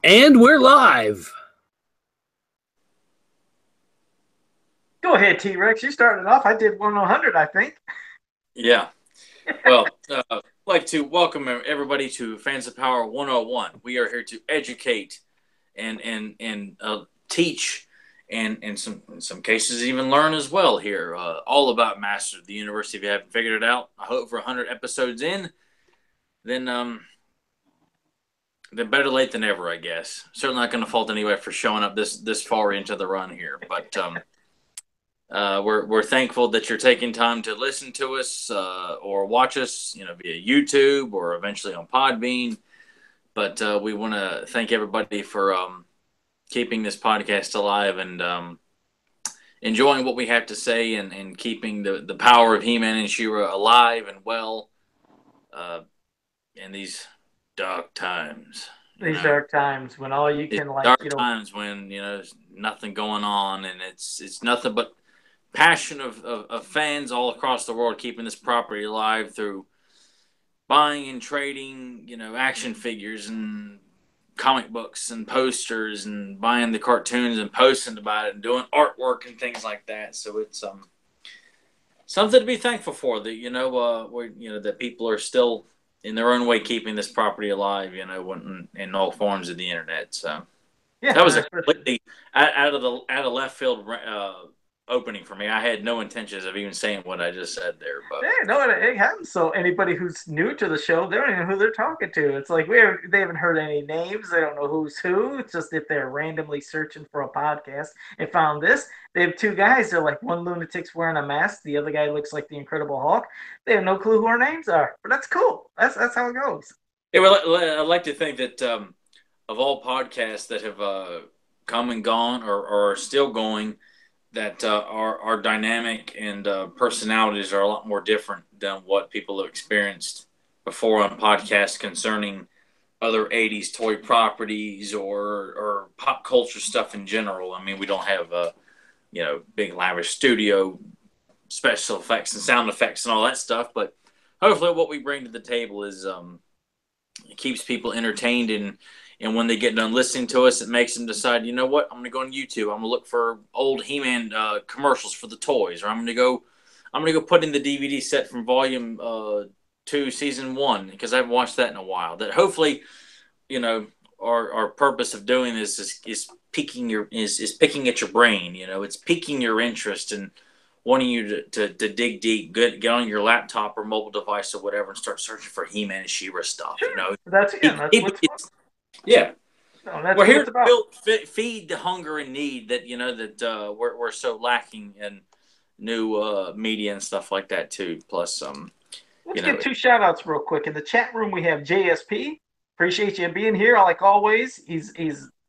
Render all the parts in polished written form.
And we're live. Go ahead, T-Rex. You started off. I did 100, I think. Yeah. Well, I'd like to welcome everybody to Fans of Power 101. We are here to educate and teach and in some cases even learn as well here. All about Masters of the Universe. If you haven't figured it out, I hope for 100 episodes in, then better late than ever, I guess. Certainly not going to fault anybody for showing up this far into the run here, but we're thankful that you're taking time to listen to us or watch us, via YouTube or eventually on Podbean. But we want to thank everybody for keeping this podcast alive and enjoying what we have to say and keeping the power of He-Man and She-Ra alive and well in these dark times. These dark times when all you can dark times when there's nothing going on and it's nothing but passion of fans all across the world keeping this property alive through buying and trading, action figures and comic books and posters and buying the cartoons and posting about it and doing artwork and things like that. So it's something to be thankful for that that people are still in their own way keeping this property alive, in all forms of the internet. So yeah, that was a completely out of left field opening for me. I had no intentions of even saying what I just said there, but yeah, no, it happens. So anybody who's new to the show, they don't even know who they're talking to. It's like they haven't heard any names. They don't know who's who. It's just if they're randomly searching for a podcast and found this, they have two guys. They're like one lunatic's wearing a mask, the other guy looks like the Incredible Hulk. They have no clue who our names are, but that's cool. That's how it goes. Yeah, well, I like to think that of all podcasts that have come and gone or are still going, that our dynamic and personalities are a lot more different than what people have experienced before on podcasts concerning other 80s toy properties or pop culture stuff in general. I mean, we don't have big lavish studio special effects and sound effects and all that stuff, but hopefully what we bring to the table is it keeps people entertained and when they get done listening to us, it makes them decide, you know what, I'm going to go on YouTube. I'm going to look for old He-Man commercials for the toys, or I'm going to go put in the DVD set from Volume 2, Season 1, because I haven't watched that in a while. That hopefully, our purpose of doing this is picking at your brain. It's piquing your interest and wanting you to dig deep, get on your laptop or mobile device or whatever and start searching for He-Man and She-Ra stuff. Sure. That's what's yeah. No, that's we're here to feed the hunger and need that we're so lacking in new media and stuff like that too. Plus, let's get two shout outs real quick. In the chat room, we have JSP. Appreciate you being here. Like always, he's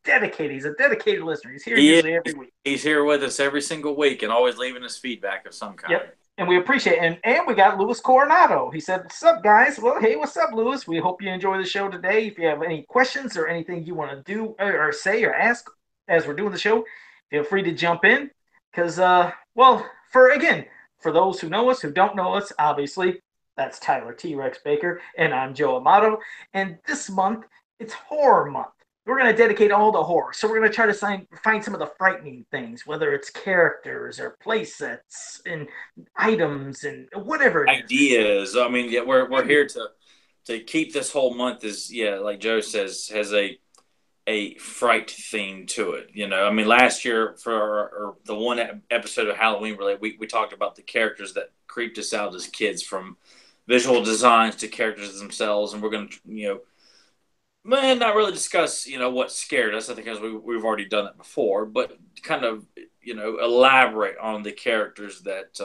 dedicated. He's a dedicated listener. He's here usually every week. He's here with us every single week and always leaving us feedback of some kind. Yep. And we appreciate it. And we got Luis Coronado. He said, "What's up, guys?" Well, hey, what's up, Luis? We hope you enjoy the show today. If you have any questions or anything you want to do or say or ask as we're doing the show, feel free to jump in. Because, for those who know us, who don't know us, obviously, that's Tyler T-Rex Baker, and I'm Joe Amato. And this month, it's Horror Month. We're going to dedicate all to horror. So we're going to try to find some of the frightening things, whether it's characters or play sets and items and whatever ideas. I mean, yeah, we're here to keep this whole month like Joe says, has a fright theme to it. I mean, last year for the one episode of Halloween, we talked about the characters that creeped us out as kids, from visual designs to characters themselves, and we're going to not really discuss, what scared us. I think because we've already done it before, but kind of, elaborate on the characters that,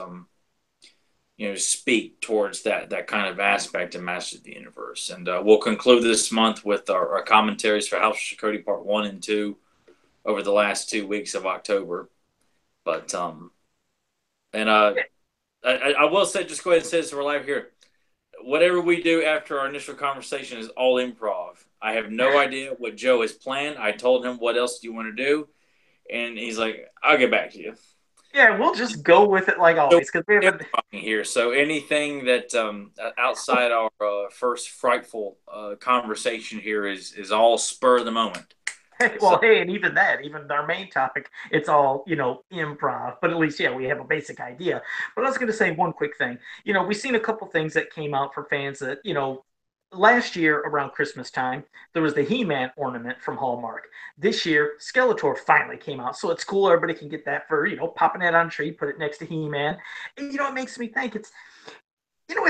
speak towards that kind of aspect of Master of the Universe. And we'll conclude this month with our commentaries for House of Shakoti Part 1 and 2 over the last 2 weeks of October. But, I will say, just go ahead and say this, we're live here. Whatever we do after our initial conversation is all improv. I have no idea what Joe has planned. I told him, what else do you want to do? And he's like, I'll get back to you. Yeah, we'll just go with it like always. Because we have here. So anything that outside our first frightful conversation here is all spur of the moment. So Well, hey, and even that, even our main topic, it's all, improv, but at least, yeah, we have a basic idea. But I was going to say one quick thing. We've seen a couple things that came out for fans that, last year around Christmas time, there was the He-Man ornament from Hallmark. This year, Skeletor finally came out, so it's cool. Everybody can get that for, popping it on a tree, put it next to He-Man. And, it makes me think it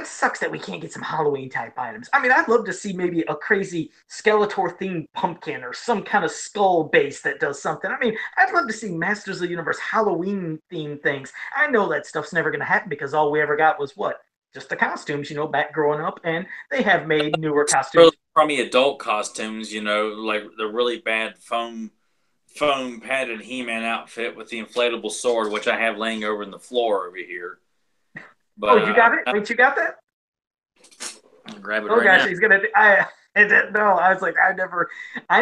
sucks that we can't get some Halloween type items. I mean, I'd love to see maybe a crazy Skeletor themed pumpkin or some kind of skull base that does something. I mean, I'd love to see Masters of the Universe Halloween themed things. I know that stuff's never going to happen because all we ever got was what? Just the costumes, back growing up, and they have made newer really costumes. crummy adult costumes, like the really bad foam padded He-Man outfit with the inflatable sword, which I have laying over in the floor over here. Oh, But you got it? Wait, you got that? I'll grab it Oh right gosh, now. he's gonna. I didn't know. I was like, I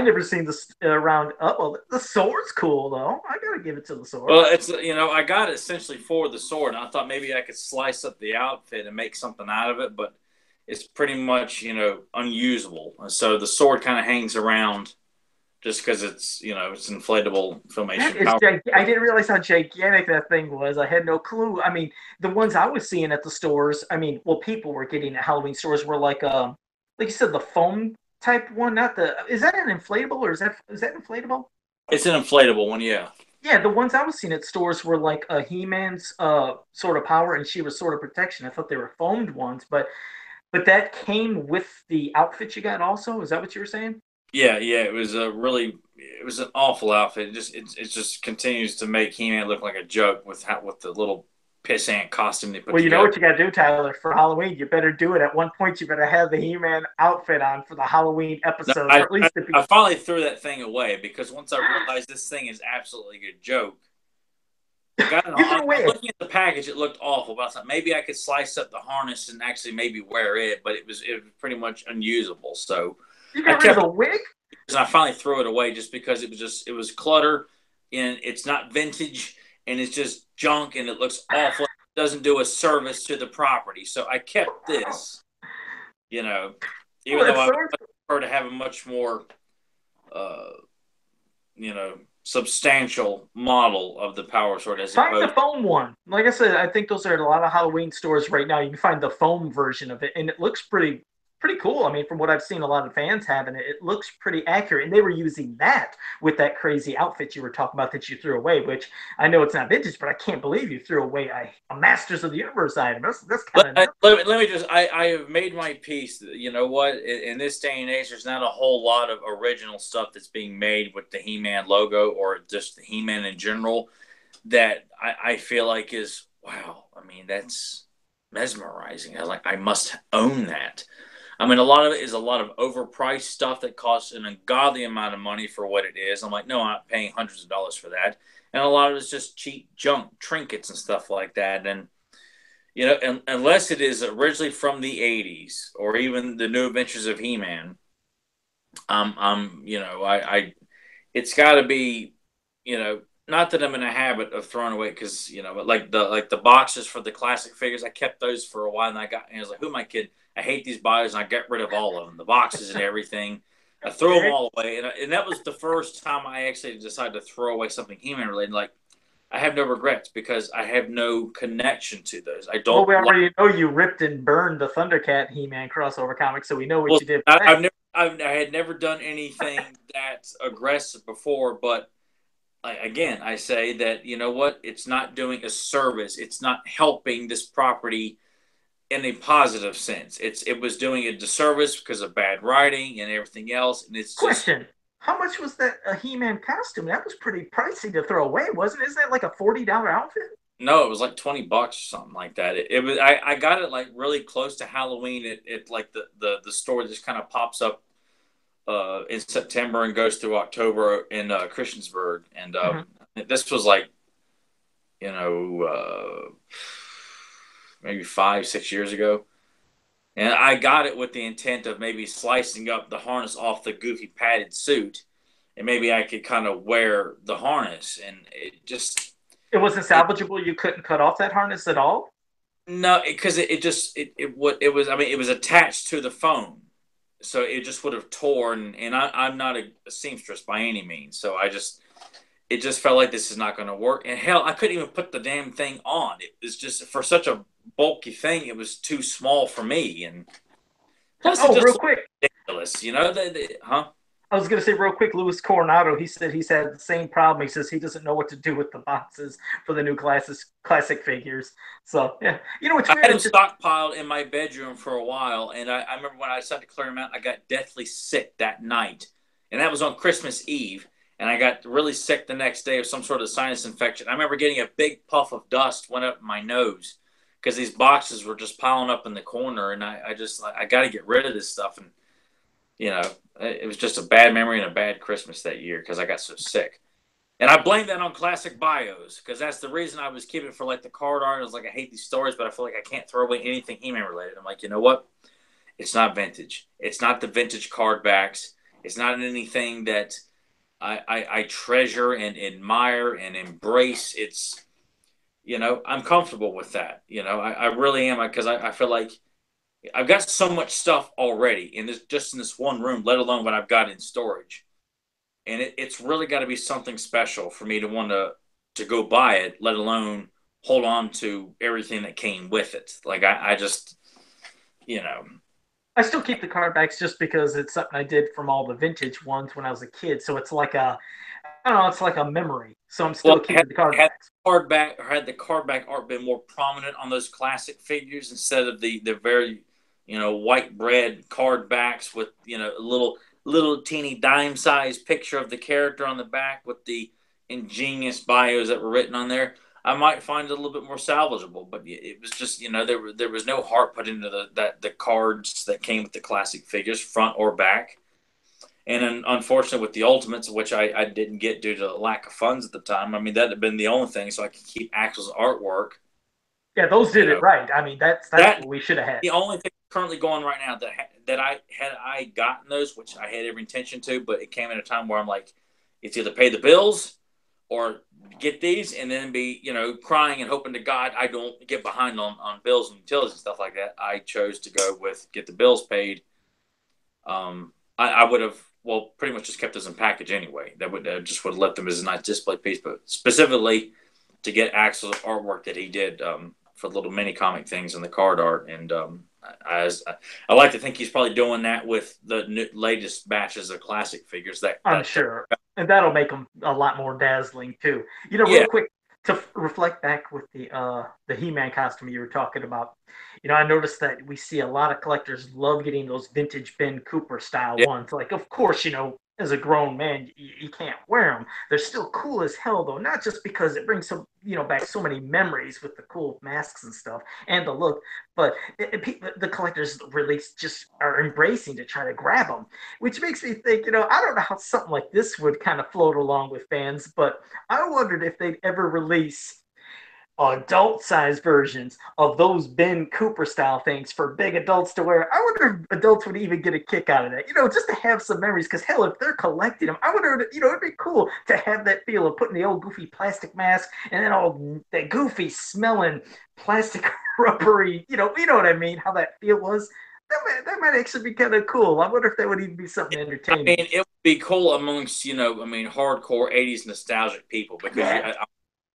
never seen this around. Oh well, the sword's cool though. I gotta give it to the sword. Well, it's I got it essentially for the sword, and I thought maybe I could slice up the outfit and make something out of it, but it's pretty much unusable. So the sword kind of hangs around just because it's inflatable That filmation is, power. I didn't realize how gigantic that thing was. I had no clue. I mean, the ones I was seeing at the stores. I mean, well, people were getting at Halloween stores were like you said, the foam type one. Not the. Is that an inflatable or is that inflatable? It's an inflatable one, yeah. Yeah, the ones I was seeing at stores were like a He-Man's sort of power and she was sort of protection. I thought they were foamed ones, but that came with the outfit you got also. Is that what you were saying? Yeah, yeah, it was an awful outfit. It just continues to make He-Man look like a joke with the little pissant costume they put Well, you know together. what you got to do, Tyler, for Halloween. You better do it. At one point, you better have the He-Man outfit on for the Halloween No, episode, or at least if you. I finally threw that thing away because once I realized this thing is absolutely a joke. I got it You on. threw away. Looking at the package, it looked awful. But I thought maybe I could slice up the harness and actually maybe wear it, but it was pretty much unusable. So You I got rid of kept the wig. and I finally threw it away just because it was clutter and it's not vintage and it's just junk and it looks awful. It doesn't do a service to the property. So I kept this, you know, even Well, though it's I so. would prefer to have a much more, uh, substantial model of the Power Sword as Find the opposed. foam one. Like I said, I think those are at a lot of Halloween stores right now. You can find the foam version of it, and it looks pretty cool. I mean, from what I've seen, a lot of fans having it, it looks pretty accurate. And they were using that with that crazy outfit you were talking about that you threw away, which I know it's not vintage, but I can't believe you threw away a Masters of the Universe item. That's kind of nuts. Let me just I have made my peace. You know what? In this day and age, there's not a whole lot of original stuff that's being made with the He-Man logo or just the He-Man in general that I feel like is wow. I mean, that's mesmerizing. I must own that. I mean, a lot of it is a lot of overpriced stuff that costs an ungodly amount of money for what it is. I'm like, no, I'm not paying hundreds of dollars for that. And a lot of it's just cheap junk, trinkets and stuff like that. And unless it is originally from the '80s or even the New Adventures of He-Man, I it's got to be, not that I'm in a habit of throwing away because like the boxes for the classic figures, I kept those for a while, and I was like, who am I kidding? I hate these boxes, and I got rid of all of them, the boxes and everything. I threw them all away, and that was the first time I actually decided to throw away something He-Man related. Like I have no regrets because I have no connection to those. I Well, don't we like. already know you ripped and burned the Thundercat He-Man crossover comic, so we know what Well, you did with I, that. I've never, I had never done anything that aggressive before, but again, I say that you know what, it's not doing a service. It's not helping this property in a positive sense. It was doing a disservice because of bad writing and everything else, and it's just Question: how much was that a He-Man costume? That was pretty pricey to throw away, wasn't it? Isn't that like a $40 outfit? no, it was like $20 or something like that. It was I got it like really close to Halloween. It like the store just kind of pops up in September and goes through October in Christiansburg. And Mm-hmm. this was like, maybe 5, 6 years ago. And I got it with the intent of maybe slicing up the harness off the goofy padded suit. And maybe I could kind of wear the harness. And It wasn't it salvageable. You couldn't cut off that harness at all. no, because it just, it was, I mean, it was attached to the phone. so it just would have torn. And I'm not a seamstress by any means, so it just felt like this is not going to work. And hell, I couldn't even put the damn thing on. It was just for such a bulky thing. It was too small for me, and plus it Oh, just real looked quick. ridiculous. You know, huh? I was going to say real quick, Luis Coronado, he said he's had the same problem. He says he doesn't know what to do with the boxes for the new classic figures. So, yeah. You know, what's I weird. had them It's just, stockpiled in my bedroom for a while, and I remember when I decided to clear them out, I got deathly sick that night, and that was on Christmas Eve, and I got really sick the next day of some sort of sinus infection. I remember getting a big puff of dust went up my nose because these boxes were just piling up in the corner, and I just I got to get rid of this stuff, and you know it was just a bad memory and a bad Christmas that year because I got so sick. And I blame that on classic bios because that's the reason I was keeping it for like the card art. I was like, I hate these stories, but I feel like I can't throw away anything He-Man related. I'm like, you know what? It's not vintage. It's not the vintage card backs. It's not anything that I treasure and admire and embrace. It's, I'm comfortable with that. I really am because I feel like I've got so much stuff already in this just in this one room, let alone what I've got in storage, and it's really got to be something special for me to want to go buy it, let alone hold on to everything that came with it. Like I just, you know, I still keep the card backs just because it's something I did from all the vintage ones when I was a kid. So it's like I don't know, it's like a memory. So I'm well, still keeping the card had backs. the card back art been more prominent on those classic figures instead of the very white bread card backs with a little teeny dime sized picture of the character on the back with the ingenious bios that were written on there, I might find it a little bit more salvageable. But it was just there was no heart put into the cards that came with the classic figures, front or back. And unfortunately, with the Ultimates, which I didn't get due to lack of funds at the time, I mean, that'd have been the only thing so I could keep Axel's artwork. Yeah, those You did it know, right. I mean, that's that what we should have had. the only thing currently going right now that I gotten those, which I had every intention to, but it came at a time where I'm like, it's either pay the bills or get these and then be crying and hoping to God I don't get behind on bills and utilities and stuff like that. I chose to go with get the bills paid. I would have pretty much just kept those in package anyway. That would just would have left them as a nice display piece, but specifically to get Axel's artwork that he did for little mini comic things in the card art. And I like to think he's probably doing that with the latest batches of classic figures. I'm sure, and that'll make them a lot more dazzling too. Real Yeah, quick to reflect back with the He-Man costume you were talking about. I noticed that we see a lot of collectors love getting those vintage Ben Cooper style yeah, ones. Like, of course, as a grown man, you can't wear them. They're still cool as hell, though. Not just because it brings back so many memories with the cool masks and stuff and the look, but the collectors really just are embracing to try to grab them, which makes me think, I don't know how something like this would kind of float along with fans, but I wondered if they'd ever release adult size versions of those Ben Cooper style things for big adults to wear. I wonder if adults would even get a kick out of that, just to have some memories. Because hell, if they're collecting them, I wonder, it'd be cool to have that feel of putting the old goofy plastic mask and then all that goofy smelling plastic rubbery, you know what I mean? How that feel was. That might actually be kind of cool. I wonder if that would even be something I mean, entertaining. it would be cool amongst hardcore '80s nostalgic people because Yeah, I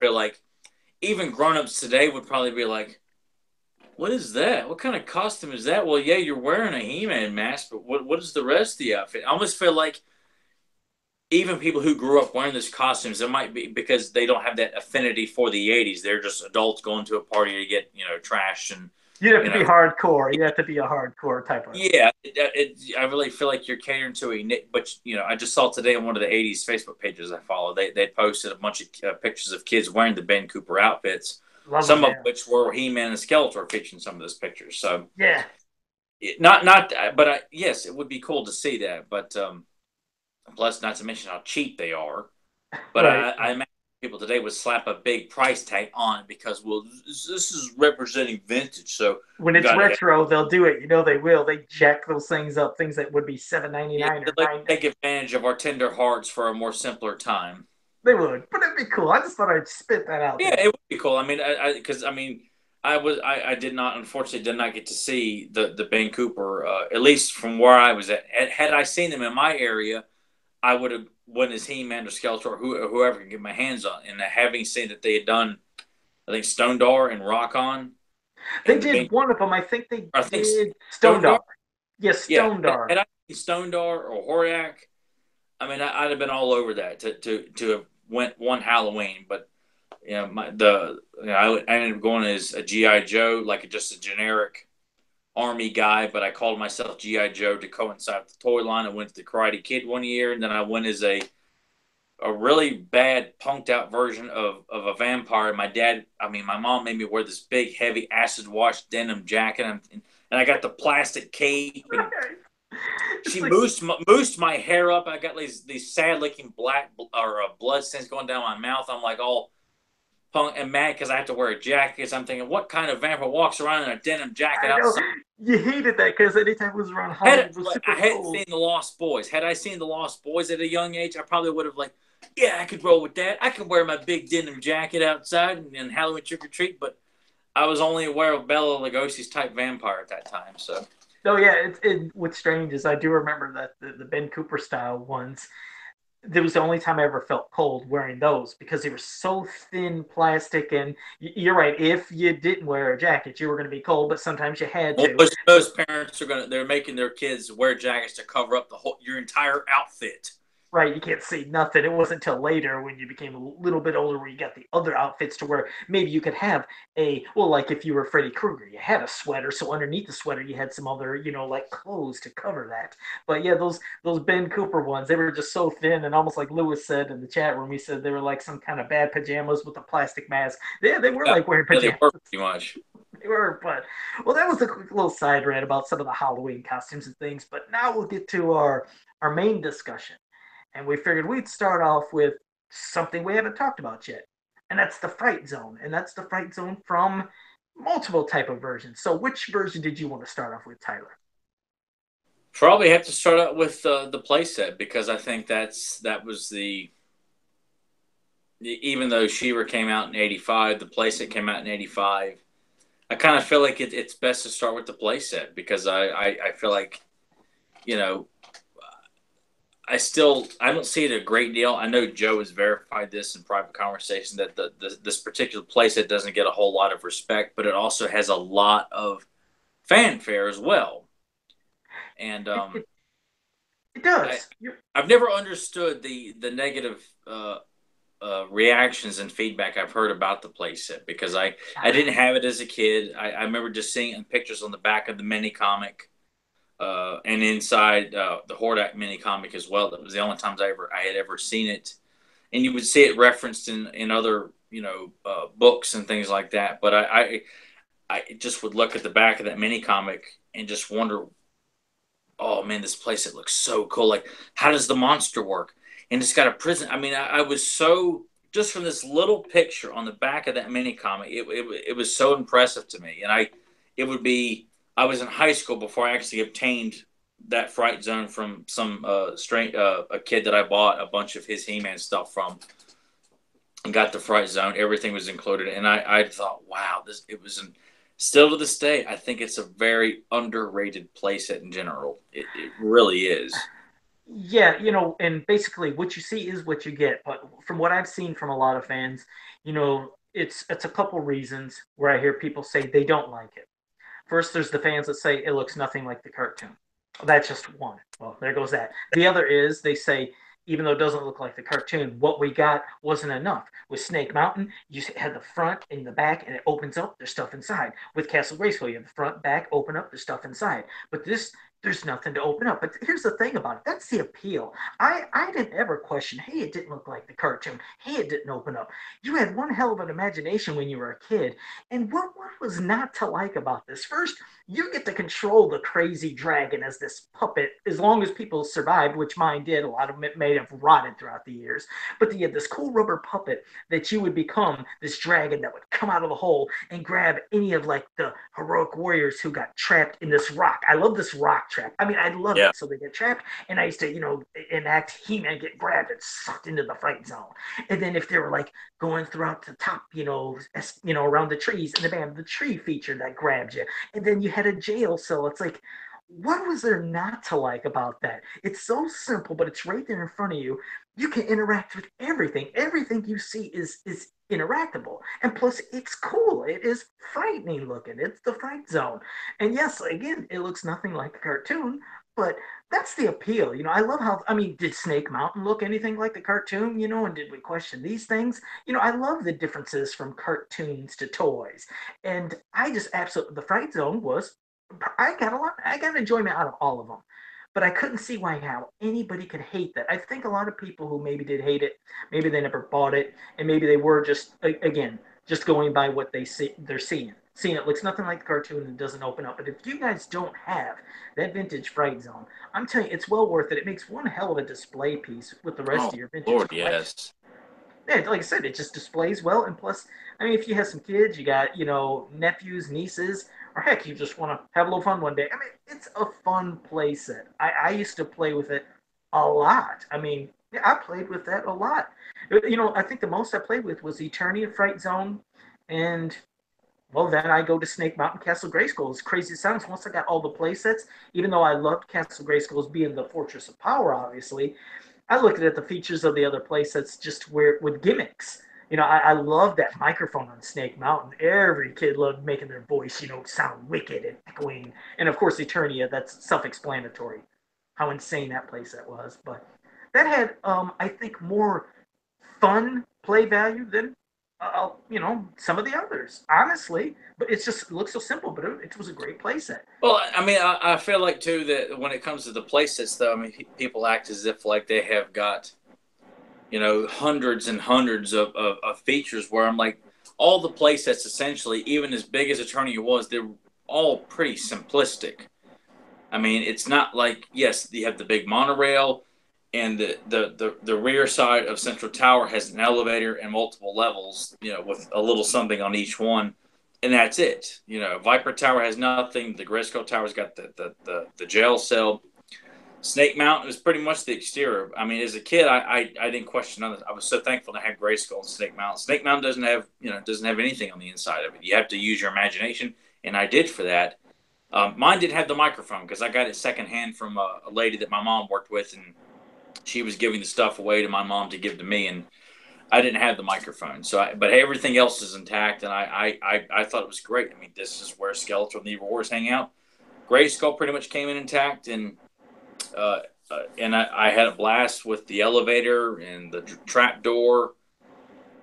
feel like even grown-ups today would probably be like, what is that? What kind of costume is that? Well, yeah, you're wearing a He-Man mask, but what is the rest of the outfit? I almost feel like even people who grew up wearing these costumes, it might be because they don't have that affinity for the '80s. They're just adults going to a party to get trashed and you'd have you to be know. hardcore. You'd have to be a hardcore type of. Yeah, I really feel like you're catering to but I just saw today on one of the '80s Facebook pages I follow. They posted a bunch of pictures of kids wearing the Ben Cooper outfits, Love them, some of yeah. which were He-Man and Skeletor featured in some of those pictures. So Yeah. not, but yes, it would be cool to see that. But plus, not to mention how cheap they are. But Right. I imagine people today would slap a big price tag on it because this is representing vintage, so When we it's got to have. retro, they'll do it. They will. They jack those things up, things that would be Yeah, 7.99 they'd or like to 9. take advantage of our tender hearts for a more simpler time. They would, but it'd be cool. I just thought I'd spit that out Yeah, there. it would be cool. I mean, because I mean, I did not, unfortunately, did not get to see the Ben Cooper, at least from where I was at. Had I seen them in my area, I would have went as He-Man or Skeletor or whoever could get my hands on. And having seen that they had done, I think Stone Dar and Rock On, They and the Ben, did one of them. I think they I think did Stone Stone Dar, Dar. Yes, yeah. Stone Dar. Had I seen Stone Dar or Hordak, I mean, I'd have been all over that to have went one Halloween. But I ended up going as a GI Joe, like just a generic army guy, but I called myself GI Joe to coincide with the toy line. I went to the Karate Kid one year, and then I went as a really bad punked out version of a vampire. My mom made me wear this big heavy acid wash denim jacket, and I got the plastic cape, and It's she like, moosed my hair up. I got these sad looking black or blood stains going down my mouth. I'm like all punk and mad because I have to wear a jacket. Because I'm thinking, what kind of vampire walks around in a denim jacket I know outside? you hated that because anytime it was around Halloween, it was I super hadn't cold. seen the Lost Boys. Had I seen the Lost Boys at a young age, I probably would have yeah, I could roll with that. I could wear my big denim jacket outside and Halloween trick or treat. But I was only aware of Bela Lugosi's type vampire at that time. So No, yeah, what's strange is I do remember that the Ben Cooper style ones. That was the only time I ever felt cold wearing those because they were so thin plastic. And you're right, if you didn't wear a jacket, you were going to be cold, but sometimes you had to. most parents they're making their kids wear jackets to cover up your entire outfit. Right, you can't see nothing. It wasn't until later when you became a little bit older where you got the other outfits to where maybe you could have like if you were Freddy Krueger, you had a sweater, so underneath the sweater you had some other, like clothes to cover that. But yeah, those Ben Cooper ones, they were just so thin and almost like Lewis said in the chat room, he said they were like some kind of bad pajamas with a plastic mask. Yeah, they were Yeah, like wearing yeah, they pajamas. work pretty much. They were, but well, that was a quick little side rant about some of the Halloween costumes and things. But now we'll get to our main discussion. And we figured we'd start off with something we haven't talked about yet. And that's the Fright Zone. And that's the Fright Zone from multiple type of versions. So which version did you want to start off with, Tyler? Probably have to start out with the playset because I think that was even though She-Ra came out in '85, the playset came out in '85. I kind of feel like it's best to start with the playset because I feel like you know I don't see it a great deal. I know Joe has verified this in private conversation that this particular playset doesn't get a whole lot of respect, but it also has a lot of fanfare as well. And It, it, it does. I've never understood the negative reactions and feedback I've heard about the playset because I didn't have it as a kid. I remember just seeing it in pictures on the back of the mini comic and inside the Hordak mini comic as well. That was the only times I had ever seen it, and you would see it referenced in other books and things like that. But I just would look at the back of that mini comic and just wonder, oh man, this place it looks so cool. Like, how does the monster work? And it's got a prison. I mean, I was so just from this little picture on the back of that mini comic, it was so impressive to me. And it would be I was in high school before I actually obtained that Fright Zone from some a kid that I bought a bunch of his He-Man stuff from and got the Fright Zone. Everything was included, and I thought, wow, this it was an still to this day, I think it's a very underrated playset in general. It really is. Yeah, and basically what you see is what you get. But from what I've seen from a lot of fans, it's a couple reasons where I hear people say they don't like it. First, there's the fans that say it looks nothing like the cartoon. That's just one. Well, there goes that. The other is they say, even though it doesn't look like the cartoon, what we got wasn't enough. With Snake Mountain, you had the front and the back, and it opens up, there's stuff inside. With Castle Grayskull, you have the front, back, open up, there's stuff inside. But this, there's nothing to open up. But here's the thing about it that's the appeal. I didn't ever question, hey, it didn't look like the cartoon. Hey, it didn't open up. You had one hell of an imagination when you were a kid. And what was not to like about this? First, you get to control the crazy dragon as this puppet as long as people survived, which mine did. A lot of them may have rotted throughout the years. But you had this cool rubber puppet that you would become this dragon that would come out of the hole and grab any of like the heroic warriors who got trapped in this rock. I love this rock trap. I mean, I loved Yeah. it. So they get trapped, and I used to, enact He-Man get grabbed and sucked into the Fright Zone. And then if they were like going throughout the top, around the trees, and then bam, the tree feature that grabbed you. And then you had a jail cell. It's like, what was there not to like about that? It's so simple, but it's right there in front of you. You can interact with everything. Everything you see is interactable, and plus, it's cool. It is frightening looking. It's the Fright Zone, and yes, again, it looks nothing like a cartoon, but that's the appeal. I love how. I mean, did Snake Mountain look anything like the cartoon? And did we question these things? I love the differences from cartoons to toys, and I just absolutely the Fright Zone was I got enjoyment out of all of them. But I couldn't see why how anybody could hate that. I think a lot of people who maybe did hate it, maybe they never bought it, and maybe they were just again just going by what they're seeing. Seeing it looks nothing like the cartoon and doesn't open up. But if you guys don't have that vintage Fright Zone, I'm telling you, it's well worth it. It makes one hell of a display piece with the rest Oh of your vintage Lord, collection. yes. Yeah, like I said, it just displays well. And plus, I mean, if you have some kids, you got, nephews, nieces, or heck, you just want to have a little fun one day. I mean, it's a fun play set. I used to play with it a lot. I mean, yeah, I played with that a lot. I think the most I played with was Eternia Fright Zone. And, well, then I go to Snake Mountain Castle Grayskull. As crazy as it sounds, once I got all the play sets, even though I loved Castle Grayskull as being the Fortress of Power, obviously, I looked at the features of the other playsets just where with gimmicks. I love that microphone on Snake Mountain. Every kid loved making their voice, sound wicked and echoing. And of course, Eternia, that's self-explanatory, how insane that playset was. But that had, I think, more fun play value than, some of the others, honestly. But it looks so simple, but it was a great playset. Well, I mean, I feel like too that when it comes to the playsets, though, I mean, people act as if like they have got hundreds and hundreds of features. Where I'm like, all the playsets essentially, even as big as Eternia was, they're all pretty simplistic. I mean, it's not like yes, you have the big monorail, and the rear side of Central Tower has an elevator and multiple levels, with a little something on each one, and that's it. Viper Tower has nothing. The Grayskull Tower's got the jail cell. Snake Mountain is pretty much the exterior. I mean, as a kid, I didn't question none of it. I was so thankful to have Grayskull and Snake Mountain. Snake Mountain doesn't have anything on the inside of it. You have to use your imagination, and I did for that. Mine did have the microphone because I got it secondhand from a lady that my mom worked with, and she was giving the stuff away to my mom to give to me, and I didn't have the microphone. But everything else is intact, and I thought it was great. I mean, this is where Skeletor and the Evil Wars hang out. Grayskull pretty much came in intact, and uh, I had a blast with the elevator and the trap door.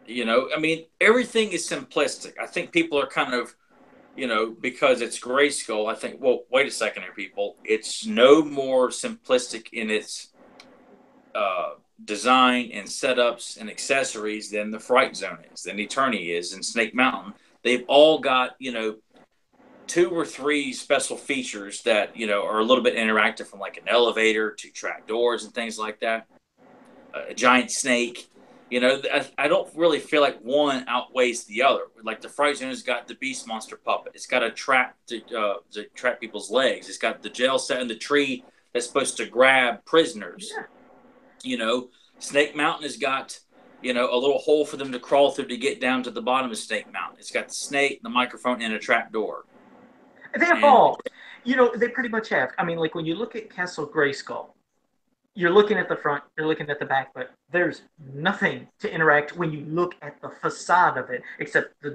I mean, everything is simplistic. I think people are kind of, because it's Grayskull. I think, well, wait a second here, people. It's no more simplistic in its design and setups and accessories than the Fright Zone is, than Eternia is, and Snake Mountain. They've all got, two or three special features that, are a little bit interactive, from like an elevator to trap doors and things like that. A giant snake. I don't really feel like one outweighs the other. Like the Fright Zone has got the Beast Monster puppet. It's got a trap to trap people's legs. It's got the jail set in the tree that's supposed to grab prisoners. Yeah. Snake Mountain has got, a little hole for them to crawl through to get down to the bottom of Snake Mountain. It's got the snake, the microphone, and a trap door. They And evolved. They pretty much have. I mean, like when you look at Castle Grayskull, you're looking at the front, you're looking at the back, but there's nothing to interact when you look at the facade of it except the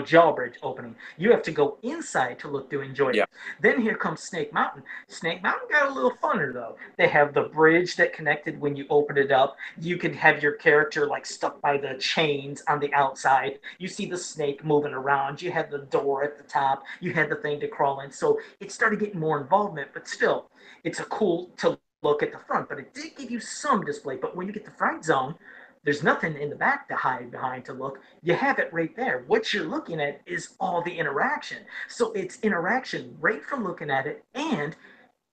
jawbridge opening. You have to go inside to look to enjoy yeah, it. Then here comes Snake Mountain. Snake Mountain got a little funner though. They have the bridge that connected when you open it up. You can have your character like stuck by the chains on the outside. You see the snake moving around. You had the door at the top. You had the thing to crawl in. So it started getting more involvement, but still, it's a cool to look at the front, but it did give you some display. But when you get the Fright Zone, there's nothing in the back to hide behind to look. You have it right there. What you're looking at is all the interaction. So it's interaction right from looking at it, and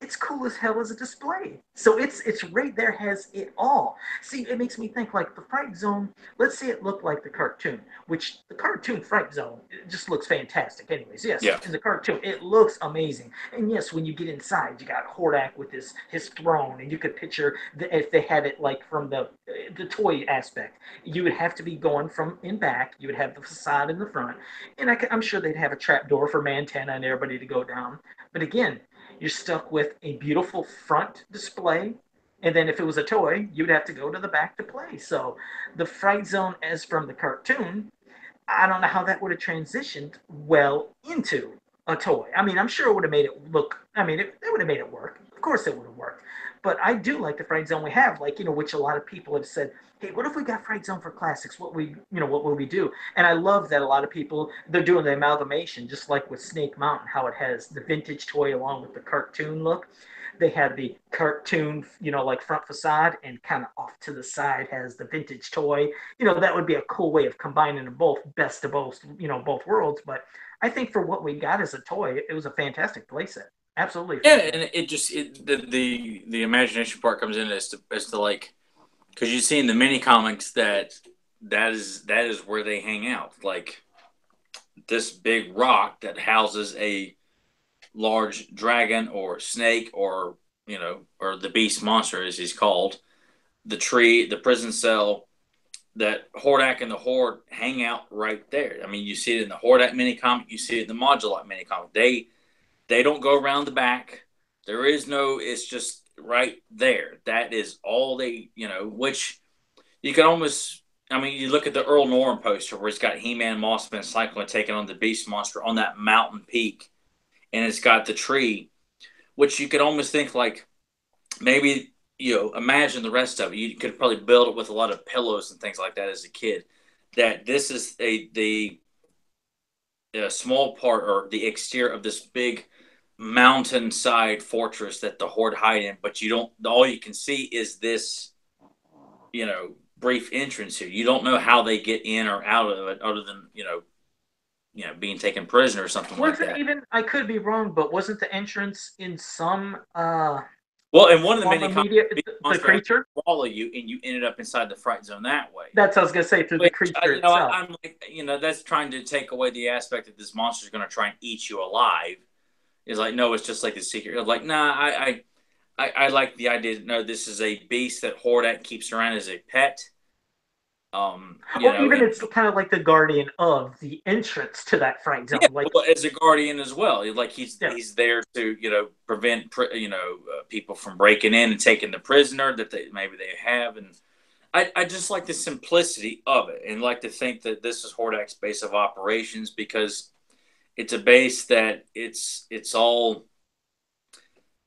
it's cool as hell as a display. So it's right there, has it all. See, it makes me think like the Fright Zone. Let's say it looked like the cartoon, which the cartoon Fright Zone, it just looks fantastic. Anyways, yes, Yeah. in the cartoon it looks amazing. And yes, when you get inside, you got Hordak with his throne, and you could picture if they had it like from the toy aspect, you would have to be going from in back. You would have the facade in the front, and I'm sure they'd have a trap door for Mantenna and everybody to go down. But again, you're stuck with a beautiful front display. And then if it was a toy, you'd have to go to the back to play. So the Fright Zone, as from the cartoon, I don't know how that would have transitioned well into a toy. I mean, I'm sure it would have made it look. I mean, it would have made it work. Of course, it would have worked. But I do like the Fright Zone we have, like which a lot of people have said, "Hey, what if we got Fright Zone for classics? What would we do?" And I love that a lot of people they're doing the amalgamation, just like with Snake Mountain, how it has the vintage toy along with the cartoon look. They had the cartoon, like front facade, and kind of off to the side has the vintage toy. That would be a cool way of combining them both, best of both, both worlds. But I think for what we got as a toy, it was a fantastic playset. Absolutely Yeah, fantastic. and it just the imagination part comes in as to like, because you see in the mini comics that is where they hang out, like this big rock that houses a large dragon or snake, or or the beast monster as he's called, the tree, the prison cell, that Hordak and the Horde hang out right there. I mean, you see it in the Hordak mini comic, you see it in the Modulot mini comic. They don't go around the back. There is no. It's just right there. That is all they. Which you can almost. I mean, you look at the Earl Norton poster where it's got He-Man, Mossman, and Cyclone taking on the Beast Monster on that mountain peak, and it's got the tree, which you could almost think like maybe imagine the rest of it. You could probably build it with a lot of pillows and things like that as a kid. That this is a small part or the exterior of this big mountainside fortress that the Horde hide in, but you don't. All you can see is this, brief entrance here. You don't know how they get in or out of it, other than being taken prisoner or something like Wasn't that. even I could be wrong, but wasn't the entrance in some Well, in one of the form mini of comics, media the the monster has to creature? swallow you, and you ended up inside the Fright Zone that way. That's what I was gonna say, through the Which creature I, itself. I'm like, that's trying to take away the aspect that this monster is going to try and eat you alive. Is like, no, it's just like the secret. Like, nah, I like the idea that no, this is a beast that Hordak keeps around as a pet. Or even And it's kind of like the guardian of the entrance to that fright yeah, zone. Like, well, as a guardian as well. Like yeah, he's there to prevent people from breaking in and taking the prisoner that maybe they have. And I just like the simplicity of it, and like to think that this is Hordak's base of operations, because it's a base that it's all.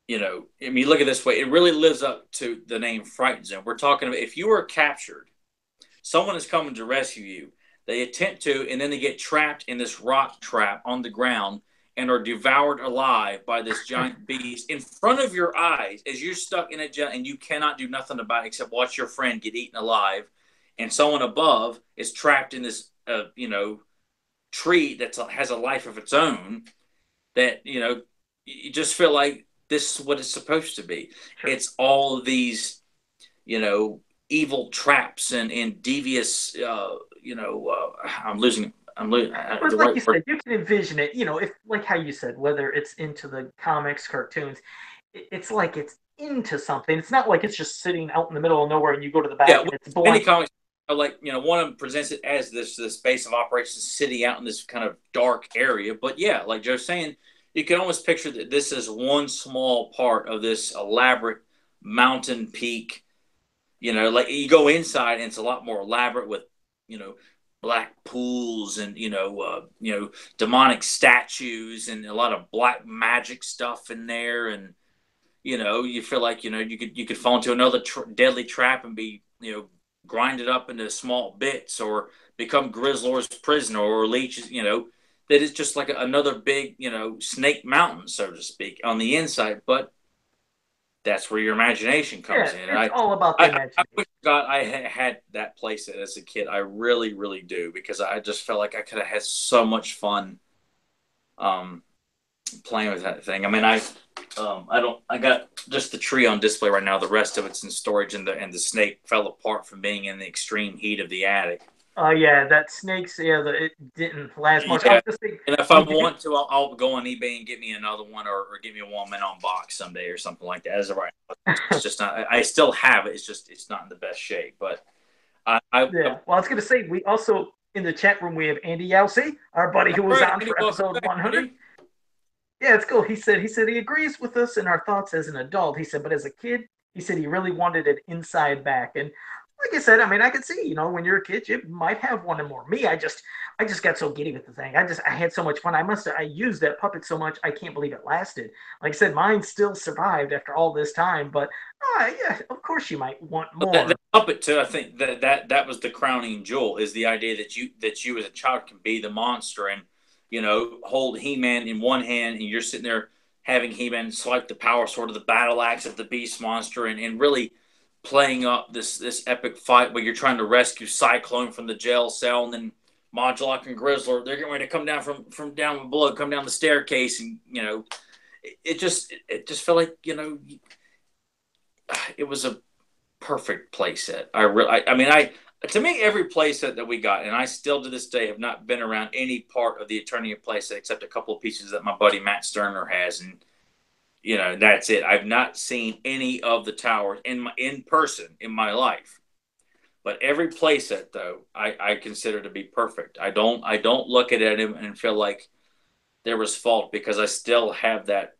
I mean, look at it this way. It really lives up to the name Fright Zone. We're talking about if you were captured, someone is coming to rescue you. They attempt to, and then they get trapped in this rock trap on the ground and are devoured alive by this giant beast in front of your eyes as you're stuck in a jail, and you cannot do nothing about it except watch your friend get eaten alive. And someone above is trapped in this, tree that has a life of its own. That you just feel like this is what it's supposed to be. sure. It's all of these, you know, evil traps and devious. I'm losing. But The like right you word. said, you can envision it. If like how you said, whether it's into the comics, cartoons, it's like it's into something. It's not like it's just sitting out in the middle of nowhere and you go to the Yeah, back and with it's many blank. comics, like one of them presents it as this base of operations sitting out in this kind of dark area. But yeah, like Joe's saying, you can almost picture that this is one small part of this elaborate mountain peak. Like you go inside and it's a lot more elaborate with, you know, black pools and demonic statues and a lot of black magic stuff in there. And you feel like you could fall into another deadly trap and be grinded up into small bits, or become Grizzlor's prisoner, or leeches. That is just like another big snake mountain, so to speak, on the inside. But that's where your imagination Yeah, comes in. And it's I, all about the I, I imagination. wish God I had that playset as a kid. I really, really do, because I just felt like I could have had so much fun. Um, playing with that thing. I mean, I got just the tree on display right now. The rest of it's in storage, and the snake fell apart from being in the extreme heat of the attic. Oh yeah, that snakes. Yeah, it didn't last much. I Yeah, was just saying, and if I we do. want to, I'll go on eBay and get me another one, or get me a one man on box someday or something like that. As of right now, it's just not. I still have it. It's just it's not in the best shape. But I Yeah. Well, I was gonna say we also in the chat room we have Andy Yelsey, our buddy who all was right, on Andy, for welcome episode back, 100. Andy. Yeah, it's cool. He said he agrees with us in our thoughts as an adult. He said, but as a kid, he said he really wanted it inside back. And like I said, I mean, I could see, when you're a kid, you might have one or more. Me, I just got so giddy with the thing. I had so much fun. I used that puppet so much. I can't believe it lasted. Like I said, mine still survived after all this time. But yeah, of course you might want That more. puppet too. I think that was the crowning jewel, is the idea that you as a child can be the monster, and hold He-Man in one hand, and you're sitting there having He-Man swipe the power sword of the battle axe of the beast monster, and really playing up this epic fight where you're trying to rescue Cyclone from the jail cell, and then Modulok and Grizzler, they're getting ready to come down from down below, come down the staircase, and it just felt like it was a perfect playset. I mean, to me, every playset that we got, and I still to this day have not been around any part of the Eternia playset except a couple of pieces that my buddy Matt Sterner has, and that's it. I've not seen any of the towers in person in my life. But every playset, though, I consider to be perfect. I don't look at it and feel like there was fault, because I still have that.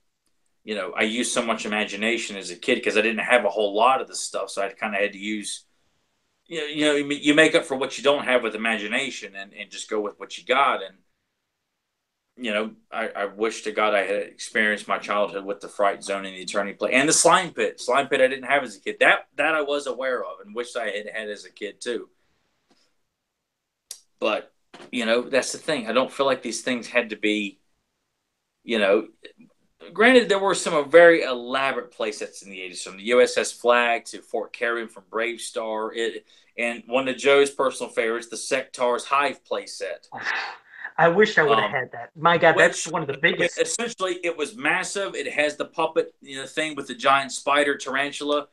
I used so much imagination as a kid because I didn't have a whole lot of this stuff, so I kind of had to use. You make up for what you don't have with imagination, and just go with what you got. And I wish to God I had experienced my childhood with the Fright Zone and the Eternity Play and the Slime Pit. Slime Pit I didn't have as a kid. That I was aware of and wished I had as a kid too. But that's the thing. I don't feel like these things had to be. You know, Granted, there were some very elaborate playsets in the 80s, from the USS Flag to Fort Carrion from Brave Star. And one of Joe's personal favorites, the Sectar's Hive playset. I wish I would have Um, had that. My God, that's which, one of the I mean, biggest. essentially, it was massive. It has the puppet thing with the giant spider tarantula.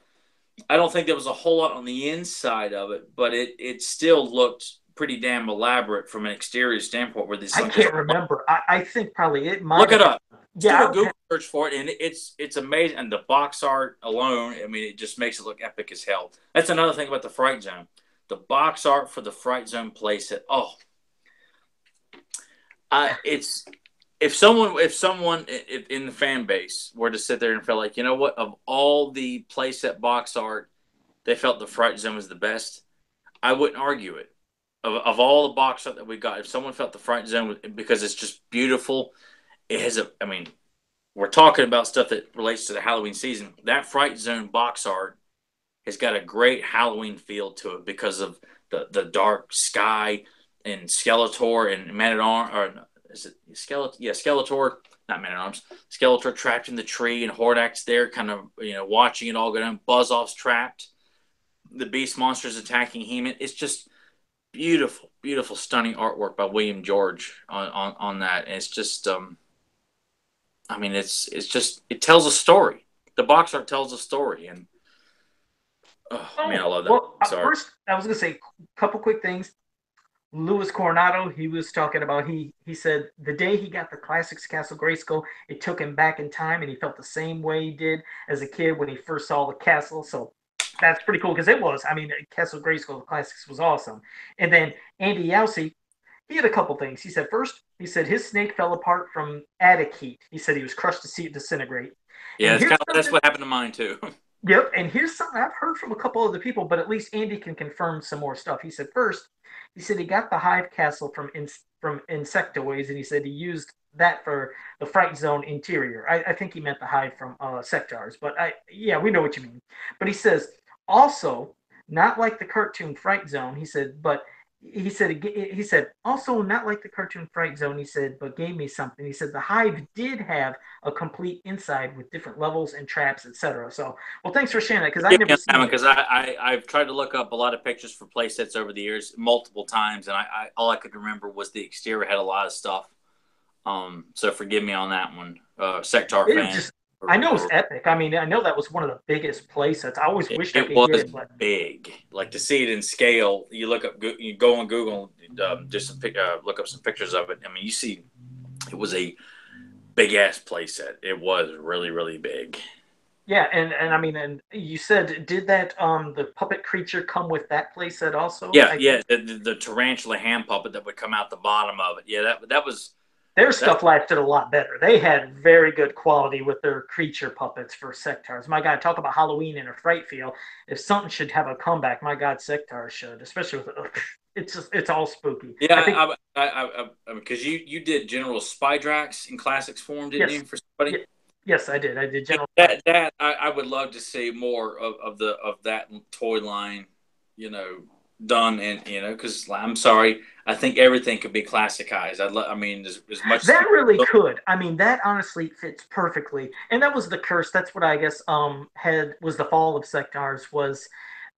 I don't think there was a whole lot on the inside of it, but it still looked pretty damn elaborate from an exterior standpoint. Where this I just can't remember. I think probably it might look have it been. up. Just do Yeah, a Google search for it, and it's amazing. And the box art alone, I mean, it just makes it look epic as hell. That's another thing about the Fright Zone. The box art for the Fright Zone playset. Oh, it's if in the fan base were to sit there and feel like, what, of all the playset box art, they felt the Fright Zone was the best, I wouldn't argue it. Of all the box art that we got, if someone felt the Fright Zone because it's just beautiful, it has I mean, we're talking about stuff that relates to the Halloween season. That Fright Zone box art has got a great Halloween feel to it because of the dark sky and Skeletor and Man at Arms, or is it Skeletor? Yeah, Skeletor, not Man at Arms. Skeletor trapped in the tree, and Hordak's there, kind of watching it all go down. Buzz-Off's trapped. The Beast Monsters attacking He-Man. It's just beautiful, beautiful, stunning artwork by William George on that. And it's just I mean, it's just, it tells a story. The box art tells a story, and oh man, I Oh, love that well, box art. first I was gonna say a couple quick things. Louis Coronado, he was talking about he said the day he got the classics Castle Grayskull, it took him back in time, and he felt the same way he did as a kid when he first saw the castle. So that's pretty cool because it was. I mean, Castle Grayskull, the classics was awesome. And then Andy Yelsey, he had a couple things. He said first, he said his snake fell apart from attic heat. He said he was crushed to see it disintegrate. Yeah, And it's here's kind of that's something. what happened to mine too. Yep, and here's something I've heard from a couple other people, but at least Andy can confirm some more stuff. He said first, he said he got the hive castle from Insectoids, and he said he used that for the Fright Zone interior. I think he meant the hive from Sectars, but yeah, we know what you mean. But he says also, not like the cartoon Fright Zone. He said, but he said also not like the cartoon Fright Zone. He said, but gave me something. He said the hive did have a complete inside with different levels and traps, etc. So, well, thanks for sharing that because I Give never me on that seen one, it. because I've tried to look up a lot of pictures for play sets over the years multiple times, and I all I could remember was the exterior had a lot of stuff. So forgive me on that one, Sectar It was fan. just, I know it's Or epic. I mean, I know that was one of the biggest play sets. I always wished I it could get was it, but big. Like to see it in scale, you look up, you go on Google, just look up some pictures of it. I mean, you see, it was a big ass play set. It was really, really big. yeah, and I mean, and you said, did that the puppet creature come with that play set also? Yeah, I yeah. think The tarantula hand puppet that would come out the bottom of it. Yeah, that was their that. stuff lasted a lot better. They had very good quality with their creature puppets for sectars. My God, talk about Halloween in a fright feel. If something should have a comeback, my God, sectars should, especially with it's just it's all spooky. I think Yeah, because you did General Spydrax in Classics form, didn't yes, you? For somebody. yeah, yes, I did. I did Yeah, General Fight. that I would love to see more of that toy line, done, and because I'm sorry, I think everything could be classicized. I mean, as much as That people. really could. I mean, that honestly fits perfectly. And that was the curse. That's what I guess had was the fall of sectars was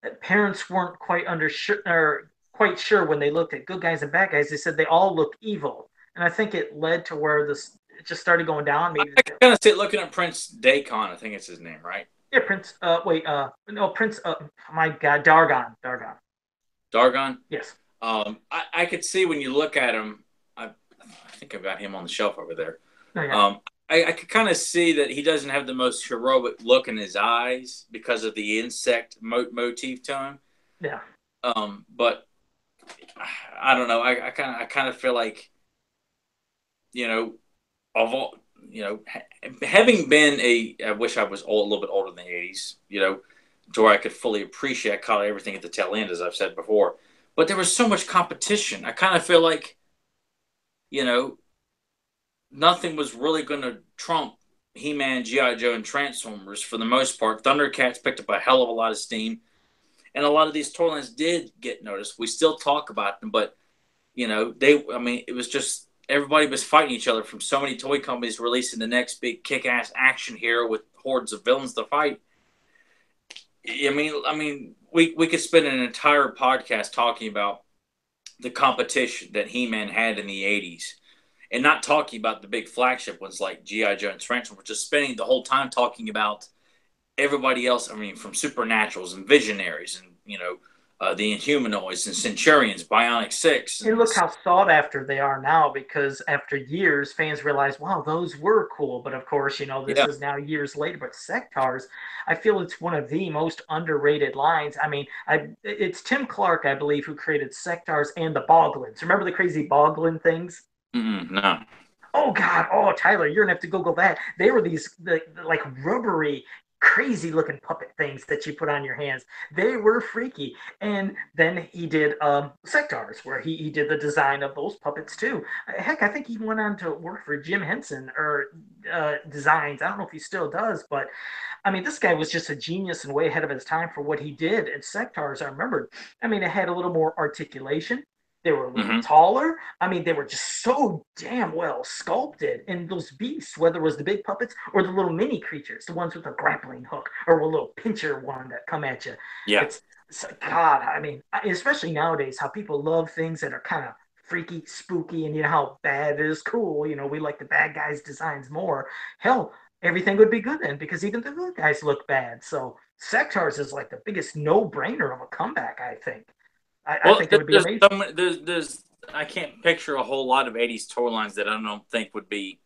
that parents weren't quite under or quite sure when they looked at good guys and bad guys. They said they all look evil, and I think it led to where this it just started going down. Maybe I kind of sit looking at Prince Dacon. I think it's his name, right? yeah, Prince. Wait, no, Prince. My God, Dargon, Dargon. Dargon. Yes. I could see when you look at him. I think I've got him on the shelf over there. No, yeah. Um, I could kind of see that he doesn't have the most heroic look in his eyes because of the insect motif to him. Yeah. But I don't know. I kind of feel like you know of all having been I wish I was a little bit older in the '80s. To where I could fully appreciate. I caught everything at the tail end, as I've said before. But there was so much competition. I kind of feel like you know nothing was really going to trump He-Man, G.I. Joe, and Transformers for the most part. Thundercats picked up a hell of a lot of steam, and a lot of these toy lines did get noticed. We still talk about them, but I mean, it was just everybody was fighting each other from so many toy companies releasing the next big kick-ass action hero with hordes of villains to fight. We could spend an entire podcast talking about the competition that He-Man had in the '80s and not talking about the big flagship ones like G.I. Joe and Transformers, just spending the whole time talking about everybody else. I mean, from Supernaturals and Visionaries and, the Inhumanoids and Centurions, Bionic Six. And And look how sought after they are now because after years, fans realize, wow, those were cool. But of course, this yeah. is now years later. But Sectars, I feel it's one of the most underrated lines. I mean, it's Tim Clark, I believe, who created Sectars and the Boglins. Remember the crazy Boglin things? No. Oh God! Oh Tyler, you're gonna have to Google that. They were these like rubbery, crazy looking puppet things that you put on your hands. They were freaky. And then he did Sectars, where he did the design of those puppets too. Heck, I think he went on to work for Jim Henson or Designs. I don't know if he still does, but I mean, this guy was just a genius and way ahead of his time for what he did. And Sectars, I remembered. I mean, it had a little more articulation. They were a little Mm-hmm. taller. I mean, they were just so damn well sculpted. And those beasts, whether it was the big puppets or the little mini creatures, the ones with a grappling hook or a little pincher one that come at you, Yeah. it's God. I mean, especially nowadays, how people love things that are kind of freaky, spooky, and how bad is cool. We like the bad guys' designs more. Hell, everything would be good then because even the good guys look bad. So Sectars is like the biggest no-brainer of a comeback, I think. I Well, think it would be there's amazing. so many, there's I can't picture a whole lot of '80s toy lines that I don't think would be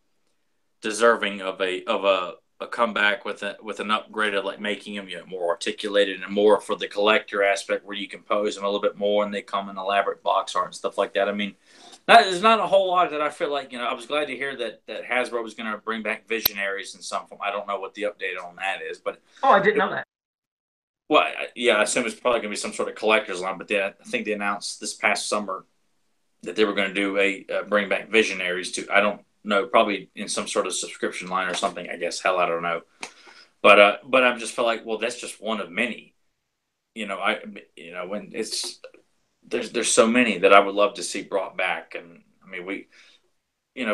deserving of a comeback with an upgrade of like making them more articulated and more for the collector aspect where you can pose them a little bit more and they come in elaborate box art and stuff like that. I mean, there's not a whole lot that I feel like I was glad to hear that Hasbro was going to bring back Visionaries in some form. I don't know what the update on that is, but Oh, I didn't know that. well, yeah, I assume it's probably going to be some sort of collector's line. But I think they announced this past summer that they were going to do bring back Visionaries to. I don't know, probably in some sort of subscription line or something. I guess hell, I don't know. But I just felt like, well, that's just one of many. When it's there's so many that I would love to see brought back. And I mean,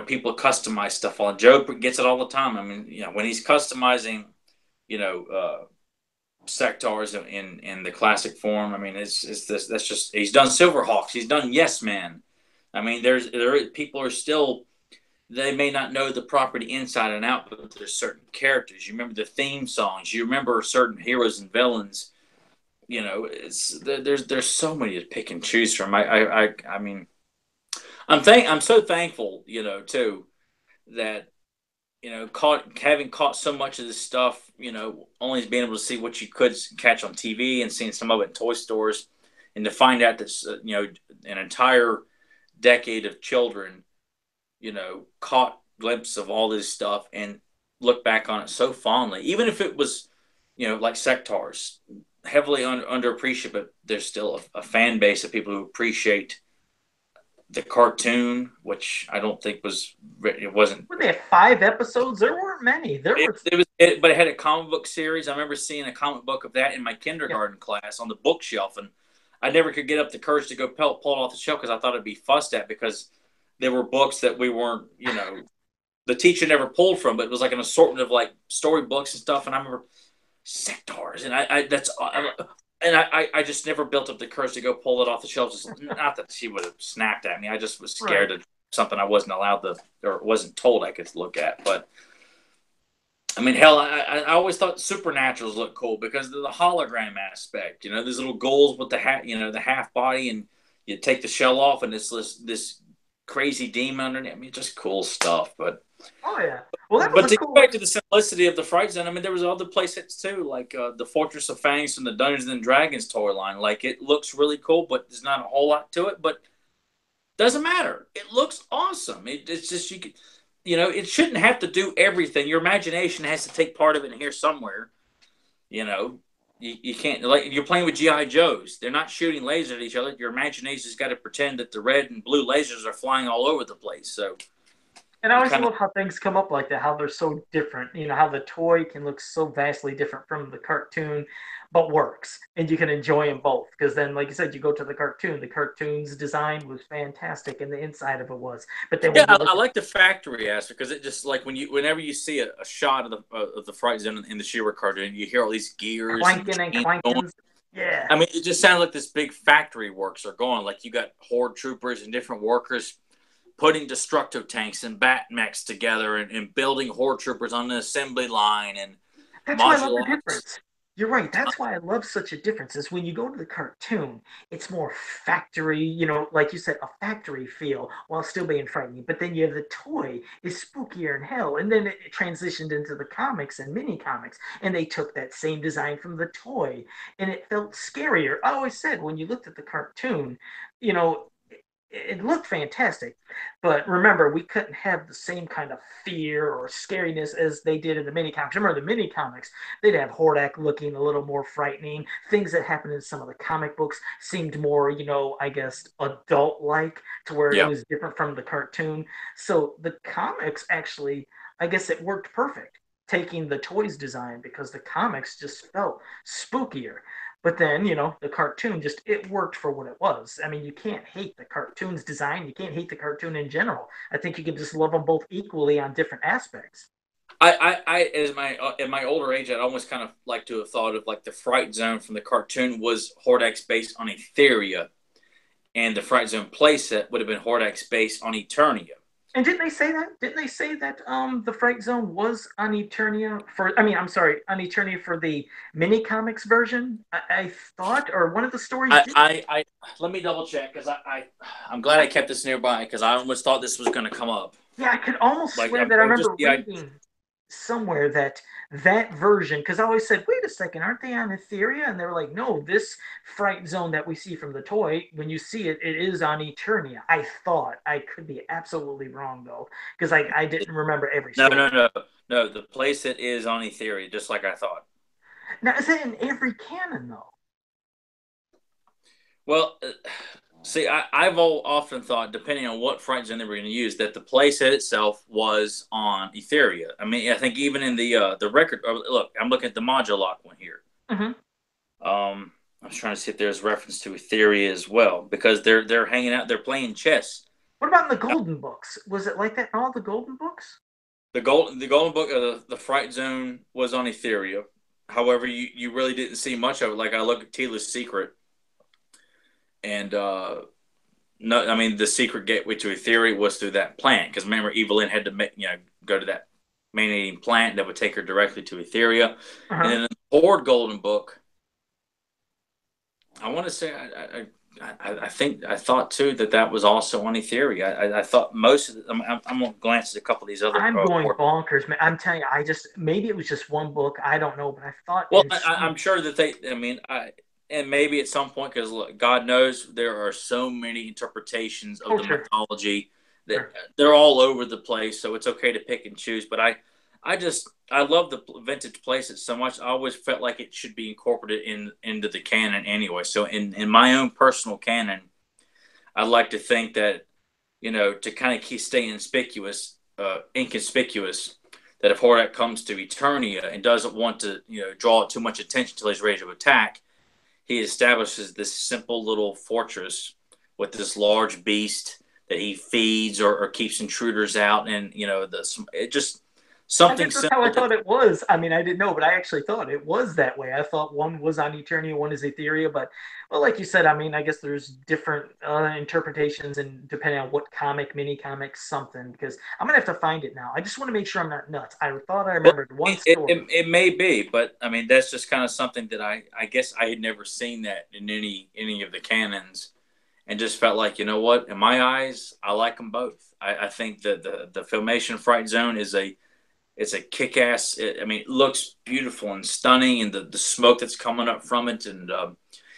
people customize stuff. On Joe gets it all the time. I mean, when he's customizing, you know. Sectars in the classic form. I mean, it's this that's just he's done Silverhawks. He's done Yes Man. I mean, there people are still they may not know the property inside and out, but there's certain characters. You remember the theme songs. You remember certain heroes and villains. You know, there's so many to pick and choose from. I mean, I'm so thankful, you know, too, that having caught so much of this stuff, you know, only being able to see what you could catch on TV and seeing some of it in toy stores, and to find out that an entire decade of children, you know, caught glimpses of all this stuff and look back on it so fondly, even if it was, you know, like Sectars, heavily underappreciated, but there's still a fan base of people who appreciate the cartoon, which I don't think it wasn't. Were they have 5 episodes? There weren't many. But it had a comic book series. I remember seeing a comic book of that in my kindergarten class on the bookshelf, and I never could get up the courage to go pull it off the shelf because I thought it'd be fussed at because there were books that we weren't, you know, the teacher never pulled from, but it was like an assortment of like storybooks and stuff. And I remember Sectars, and I just never built up the courage to go pull it off the shelf. Not that she would have snapped at me. I just was scared of something I wasn't allowed to, or wasn't told I could look at. But I mean, hell, I always thought Supernaturals looked cool because of the hologram aspect. You know, these little ghouls with the half body, and you take the shell off, and it's this crazy demon underneath. I mean, just cool stuff. But oh yeah, well that was to cool. go back to the simplicity of the Fright Zone, I mean, there was other play sets too, like the Fortress of Fangs from the Dungeons and Dragons toy line. Like, it looks really cool, but there's not a whole lot to it. But doesn't matter. It looks awesome. It's just you know, it shouldn't have to do everything. Your imagination has to take part of it in here somewhere. You know, you can't, like, you're playing with GI Joes. They're not shooting lasers at each other. Your imagination's got to pretend that the red and blue lasers are flying all over the place. So. And I always love how things come up like that, how they're so different. You know, how the toy can look so vastly different from the cartoon, but works. And you can enjoy them both. Because then, like you said, you go to the cartoon's design was fantastic, and the inside of it was. But then I like the factory aspect, because it just, like, whenever you see a shot of the Fright Zone in the She-Ra cartoon, you hear all these gears clanking and clanking. Yeah. I mean, it just sounded like this big factory works are going. Like, you got horde troopers and different workers putting destructive tanks and bat mechs together, and building horde troopers on the assembly line, and that's why I love the difference. You're right. That's why I love such a difference. Is when you go to the cartoon, it's more factory, you know, like you said, a factory feel while still being frightening. But then you have the toy is spookier than hell. And then it transitioned into the comics and mini comics. And they took that same design from the toy, and it felt scarier. I always said when you looked at the cartoon, you know, it looked fantastic, but remember, we couldn't have the same kind of fear or scariness as they did in the mini comics. Remember, the mini comics, they'd have Hordak looking a little more frightening. Things that happened in some of the comic books seemed more, you know, I guess, adult-like, to where it was different from the cartoon. So the comics actually, I guess it worked perfect, taking the toys design, because the comics just felt spookier. But then, you know, the cartoon just, it worked for what it was. I mean, you can't hate the cartoon's design. You can't hate the cartoon in general. I think you can just love them both equally on different aspects. As at my older age, I'd almost kind of like to have thought of, like, the Fright Zone from the cartoon was Hordak's based on Etheria, and the Fright Zone playset would have been Hordak's based on Eternia. And didn't they say that? Didn't they say that the Fright Zone was on Eternia for? I mean, I'm sorry, on Eternia for the mini comics version. I thought, or one of the stories. Let me double check, because I'm glad I kept this nearby, because I almost thought this was going to come up. Yeah, I could almost swear that I remember reading somewhere that version, because I always said, wait a second, aren't they on Etheria? And they were like, no, this Fright Zone that we see from the toy, when you see it, it is on Eternia. I thought. I could be absolutely wrong, though, because I didn't remember every story. No, the playset is on Etheria, just like I thought. Now, is that in every canon, though? Well, see, I've often thought, depending on what Fright Zone they were going to use, that the playset itself was on Etheria. I mean, I think even in the record, look, I'm looking at the Modulok one here. Mm-hmm. I was trying to see if there's reference to Etheria as well, because they're hanging out, they're playing chess. What about in the Golden Books? Was it like that in all the Golden Books? The Golden Book of the Fright Zone was on Etheria. However, you really didn't see much of it. Like, I look at Tila's Secret, and No, I mean the secret gateway to Etheria was through that plant. Because remember, Evelyn had to go to that main plant that would take her directly to Etheria, and Uh-huh. then in the Horde Golden Book, I want to say I think I thought too that was also on Etheria. I thought most of the, I'm gonna glance at a couple of these other. I'm going bonkers, man. I'm telling you, I just maybe it was just one book. I don't know, but I thought Well, in some. I'm sure that they. I mean, and maybe at some point, because God knows there are so many interpretations of Oh, the sure, mythology that sure. they're all over the place. So it's okay to pick and choose. But I love the vintage places so much. I always felt like it should be incorporated into the canon anyway. So in my own personal canon, I like to think that to kind of keep stay inconspicuous, that if Hordak comes to Eternia and doesn't want to, draw too much attention until he's ready to attack, he establishes this simple little fortress with this large beast that he feeds or keeps intruders out, and it just I something guess that's how I simple that. thought it was. I mean, I didn't know, but I actually thought it was that way. I thought one was on Eternia, one is Etheria. But, well, like you said, I mean, I guess there's different interpretations and depending on what comic, mini comic, something. Because I'm gonna have to find it now. I just want to make sure I'm not nuts. I thought I Well, remembered one it, story. it, it may be, but I mean that's just kind of something that I guess I had never seen that in any of the canons, and just felt like, what, in my eyes, I like them both. I think that the Filmation Fright Zone is it's a kick ass. I mean, it looks beautiful and stunning, and the smoke that's coming up from it, and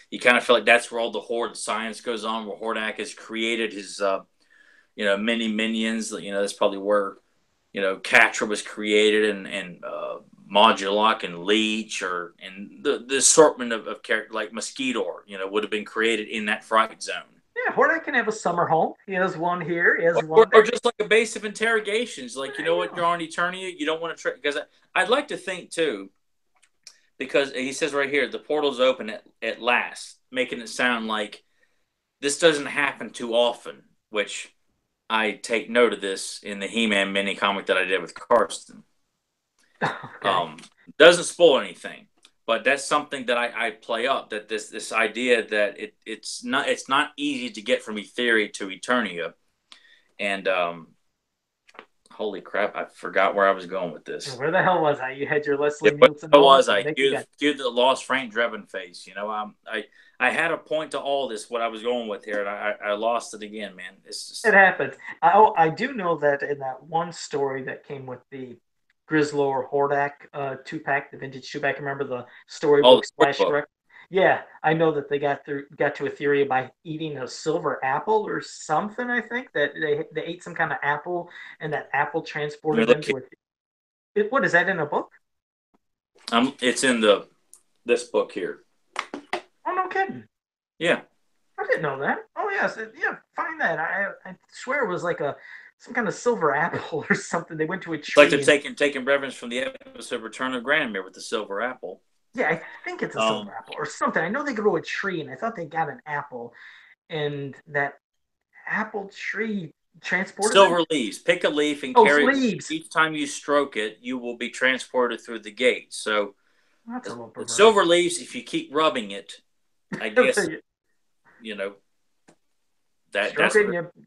you kind of feel like that's where all the Horde science goes on, where Hordak has created his mini minions. That's probably where Catra was created, and Modulok and Leech, and the assortment of characters like Mosquitor, would have been created in that Fright Zone. Yeah, Hordak can have a summer home. He has one here. He has Or, one or there. just like a base of interrogations, like, There you you're go. on Eternia, you don't want to try, because I'd like to think too, because he says right here the portal's open at last, making it sound like this doesn't happen too often, which I take note of this in the He-Man mini comic that I did with Karsten. Okay. Doesn't spoil anything, but that's something that I play up, that this idea that it's not easy to get from Etheria to Eternia, and holy crap, I forgot where I was going with this. Where the hell was I? You had your Yeah, Leslie where Nielsen was moment, and I? Nick, you Cue, got cue the lost Frank Drebin face. I had a point to all this, what I was going with here, and I lost it again, man. It's it just happens. I do know that in that one story that came with the Grizzlor Hordak two pack, the vintage two pack. Remember the all the storybook slash storybook. direct? Yeah, I know that they got to Etheria by eating a silver apple or something. I think that they ate some kind of apple, and that apple Let me transported them look here. to it. What is that in a book? It's in this book here. Oh, no kidding. Yeah, I didn't know that. Oh yes, yeah. Find that. I swear it was like a some kind of silver apple or something. They went to a it's like they're tree and taking reference from the episode Return of Grandmere with the silver apple. yeah, I think it's a Um, silver apple or something. I know they go to a tree and I thought they got an apple and that apple tree transported them. Silver leaves. Pick a leaf and Oh, carry it. leaves. Each time you stroke it, you will be transported through the gate. So That's a the, little the perverted. silver leaves, if you keep rubbing it, I guess you know Stroke that's it what. and you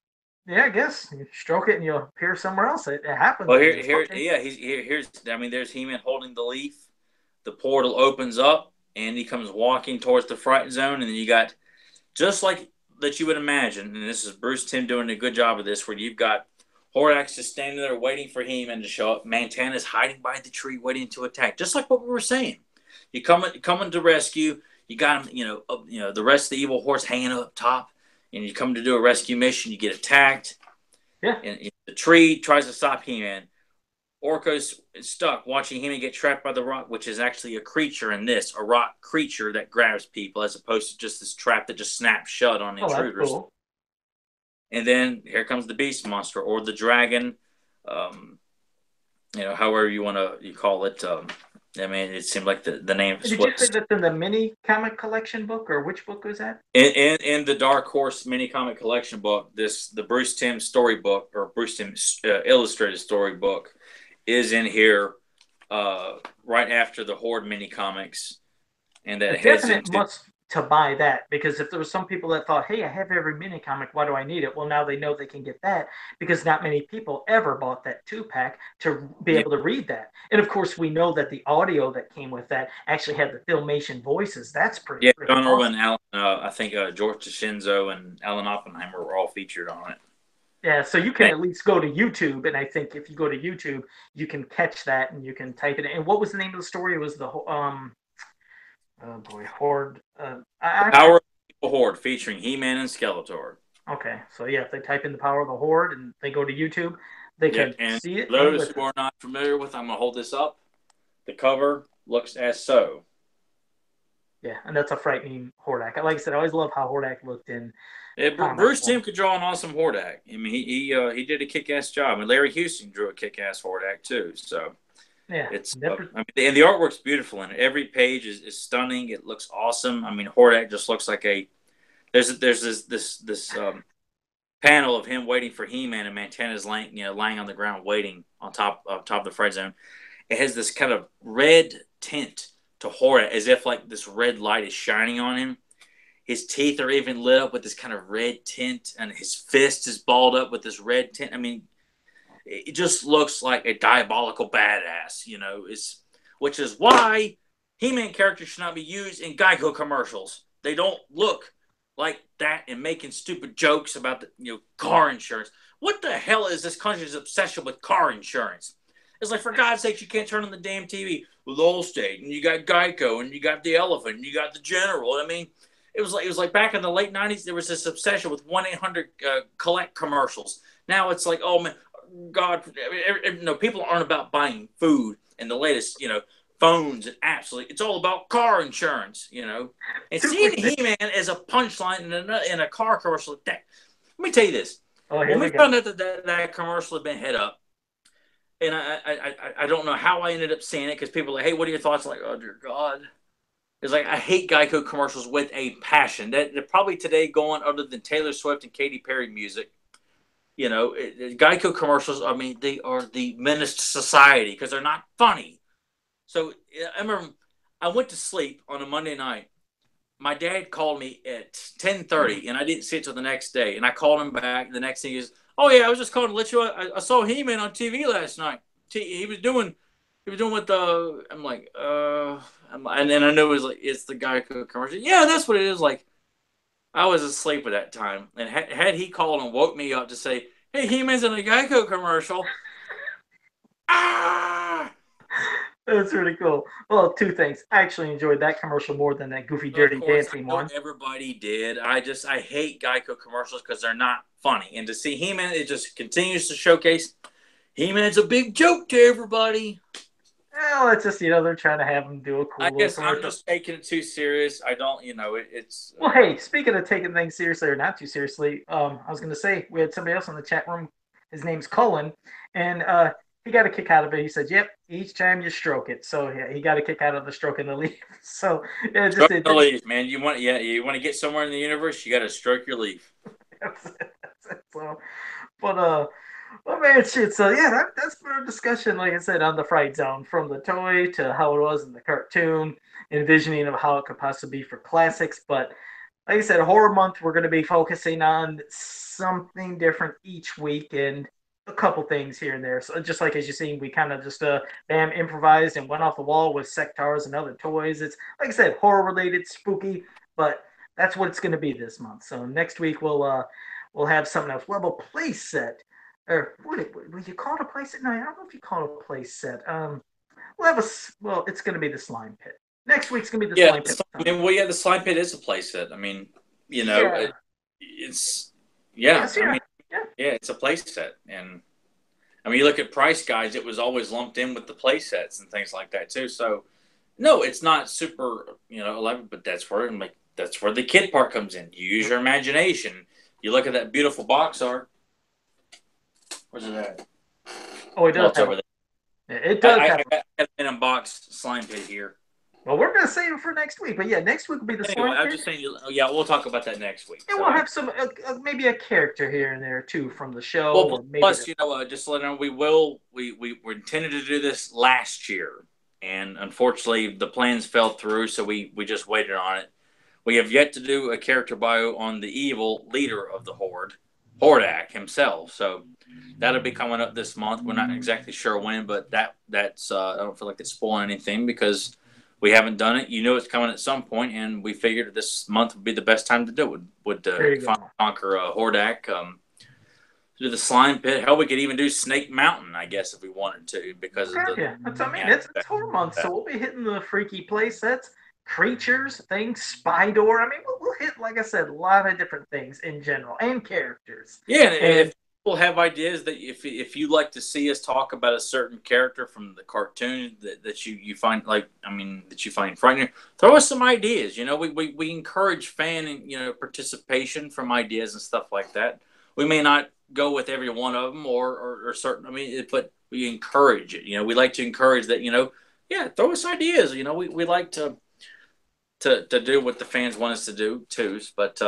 yeah, I guess you stroke it and you'll appear somewhere else. It happens. Well, I guess. Okay. yeah, here's. I mean, there's He-Man holding the leaf. The portal opens up, and he comes walking towards the Fright Zone, and then you got, just like that you would imagine, and this is Bruce Timm doing a good job of this, where you've got Hordax just standing there waiting for He-Man to show up. Montana's hiding by the tree, waiting to attack, just like what we were saying. You coming to rescue. You got him. The rest of the evil horse hanging up top, and you come to do a rescue mission. You get attacked, Yeah. and the tree tries to stop He-Man. Orko's stuck watching him get trapped by the rock, which is actually a creature in this, a rock creature that grabs people, as opposed to just this trap that just snaps shut on Oh, that's intruders. cool. And then here comes the beast monster or the dragon, um, however you call it. I mean, it seemed like the name Did you say was that's in the mini comic collection book or which book was that? in the Dark Horse mini comic collection book. The Bruce Timm storybook, or Bruce Timm illustrated storybook, is in here right after the Horde mini comics, and A that heads definite into. must to buy that, because if there was some people that thought, hey, I have every mini comic, why do I need it? Well, now they know they can get that because not many people ever bought that 2-pack to be Yeah, able to read that. And of course, we know that the audio that came with that actually had the Filmation voices. That's pretty yeah. freaking John Irwin, awesome. Alan, I think George DeCenzo and Alan Oppenheimer were all featured on it. Yeah, so you can at least go to YouTube, and I think if you go to YouTube, you can catch that and you can type it in. And what was the name of the story? It was the oh boy, Horde. The Power of the Horde, featuring He-Man and Skeletor. Okay, so yeah, if they type in the Power of the Horde and they go to YouTube, they Yep, can and see it for and those who listen. are not familiar with, I'm gonna hold this up. The cover looks as so. Yeah, and that's a frightening Hordak. Like I said, I always love how Hordak looked in Yeah, comic Bruce form. Timm could draw an awesome Hordak. I mean, he did a kick-ass job, and Larry Houston drew a kick-ass Hordak too. So Yeah, it's never. I mean, and the artwork's beautiful, and every page is stunning. It looks awesome. I mean, Hordak just looks like a there's this panel of him waiting for He-Man, and Montana's lying on the ground waiting on top of the Fright Zone. It has this kind of red tint to Hordak, as if like this red light is shining on him. His teeth are even lit up with this kind of red tint, and his fist is balled up with this red tint. I mean, it just looks like a diabolical badass, which is why He-Man characters should not be used in Geico commercials. They don't look like that, and making stupid jokes about the car insurance. What the hell is this country's obsession with car insurance? It's like, for God's sake, you can't turn on the damn TV with Allstate, and you got Geico, and you got the Elephant, and you got the General. I mean, it was like back in the late '90s, there was this obsession with 1-800 collect commercials. Now it's like, oh man, God, no, people aren't about buying food and the latest, phones and apps. It's all about car insurance. And Two seeing quick things. He-Man as a punchline in a car commercial like that. Let me tell you this: Oh, here when we we go. found out that commercial had been hit up, and I don't know how I ended up seeing it, because people are like, hey, what are your thoughts? Like, oh dear God. It's like, I hate Geico commercials with a passion. They're probably today going, other than Taylor Swift and Katy Perry music. Geico commercials, I mean, they are the menace to society because they're not funny. So I remember I went to sleep on a Monday night. My dad called me at 10:30, and I didn't see it till the next day. And I called him back. The next thing is, oh yeah, I was just calling to let you. I saw He-Man on TV last night. He was doing what the. I'm like, and then I knew it was like, it's the Geico commercial. Yeah, that's what it is. Like, I was asleep at that time, and had he called and woke me up to say, "Hey, He-Man's in a Geico commercial," ah, That's really cool. Well, two things. I actually enjoyed that commercial more than that Goofy of Dirty course, I Dancing know one. everybody did. I hate Geico commercials because they're not funny, and to see He-Man, it just continues to showcase He-Man's a big joke to everybody. Well, it's just they're trying to have him do a I cool little guess I'm commercial. just taking it too serious. I don't, it's. Well, hey, speaking of taking things seriously or not too seriously, I was going to say we had somebody else in the chat room. His name's Cullen, and he got a kick out of it. He said, "Yep, each time you stroke it." So yeah, he got a kick out of the stroking the leaf. So yeah, just Stroke the leaf, man. You want to get somewhere in the universe, you got to stroke your leaf. so, but well, man, shit. So yeah, that's been a discussion, like I said, on the Fright Zone, from the toy to how it was in the cartoon, envisioning of how it could possibly be for classics. But like I said, horror month, we're going to be focusing on something different each week and a couple things here and there. So just like as you seen, we kind of just bam improvised and went off the wall with sectars and other toys. It's like I said, horror related, spooky, but that's what it's going to be this month. So next week we'll have something else. We'll have a play set. Or would you call it a play set? No, I don't know if you call it a play set. We'll have a well. It's going to be the slime pit. Next week's going to be the Yeah, slime pit. the slime pit is a playset. I mean, Yeah. it's yeah. Yes. I Yeah. mean, Yeah. yeah, it's a playset, and I mean, you look at price guides; it was always lumped in with the playsets and things like that too. So, no, it's not super, elaborate, but that's where the kid part comes in. You use your imagination. You look at that beautiful box art. Where's it at? Oh, it Oh, does it's have. over there. It I, does I, have. I got an unboxed slime pit here. Well, we're gonna save it for next week. But yeah, next week will be the Anyway, slime I was pit, just saying. Yeah, we'll talk about that next week. and we'll have some maybe a character here and there too from the show, Well, or maybe plus, just to let you know, we were intended to do this last year, and unfortunately, the plans fell through, so we just waited on it. We have yet to do a character bio on the evil leader of the Horde, Hordak himself. So that'll be coming up this month. We're not exactly sure when, but that's I don't feel like it's spoiling anything because we haven't done it. You know it's coming at some point, and we figured this month would be the best time to do it. Would There you finally go. conquer Hordak. Do the slime pit. Hell, we could even do Snake Mountain, I guess, if we wanted to, because of Okay, the yeah, that's what I mean. yeah. It's horror month, so we'll be hitting the freaky play sets, creatures, things, spy door. I mean, we'll hit, like I said, a lot of different things in general and characters. Yeah, And if people have ideas that if you like to see us talk about a certain character from the cartoon that you find that you find frightening, throw us some ideas. You know, we encourage fan participation from ideas and stuff like that. We may not go with every one of them or certain. I mean, but we encourage it. You know, we like to encourage that. You know, yeah, throw us ideas. You know, we like to do what the fans want us to do too. But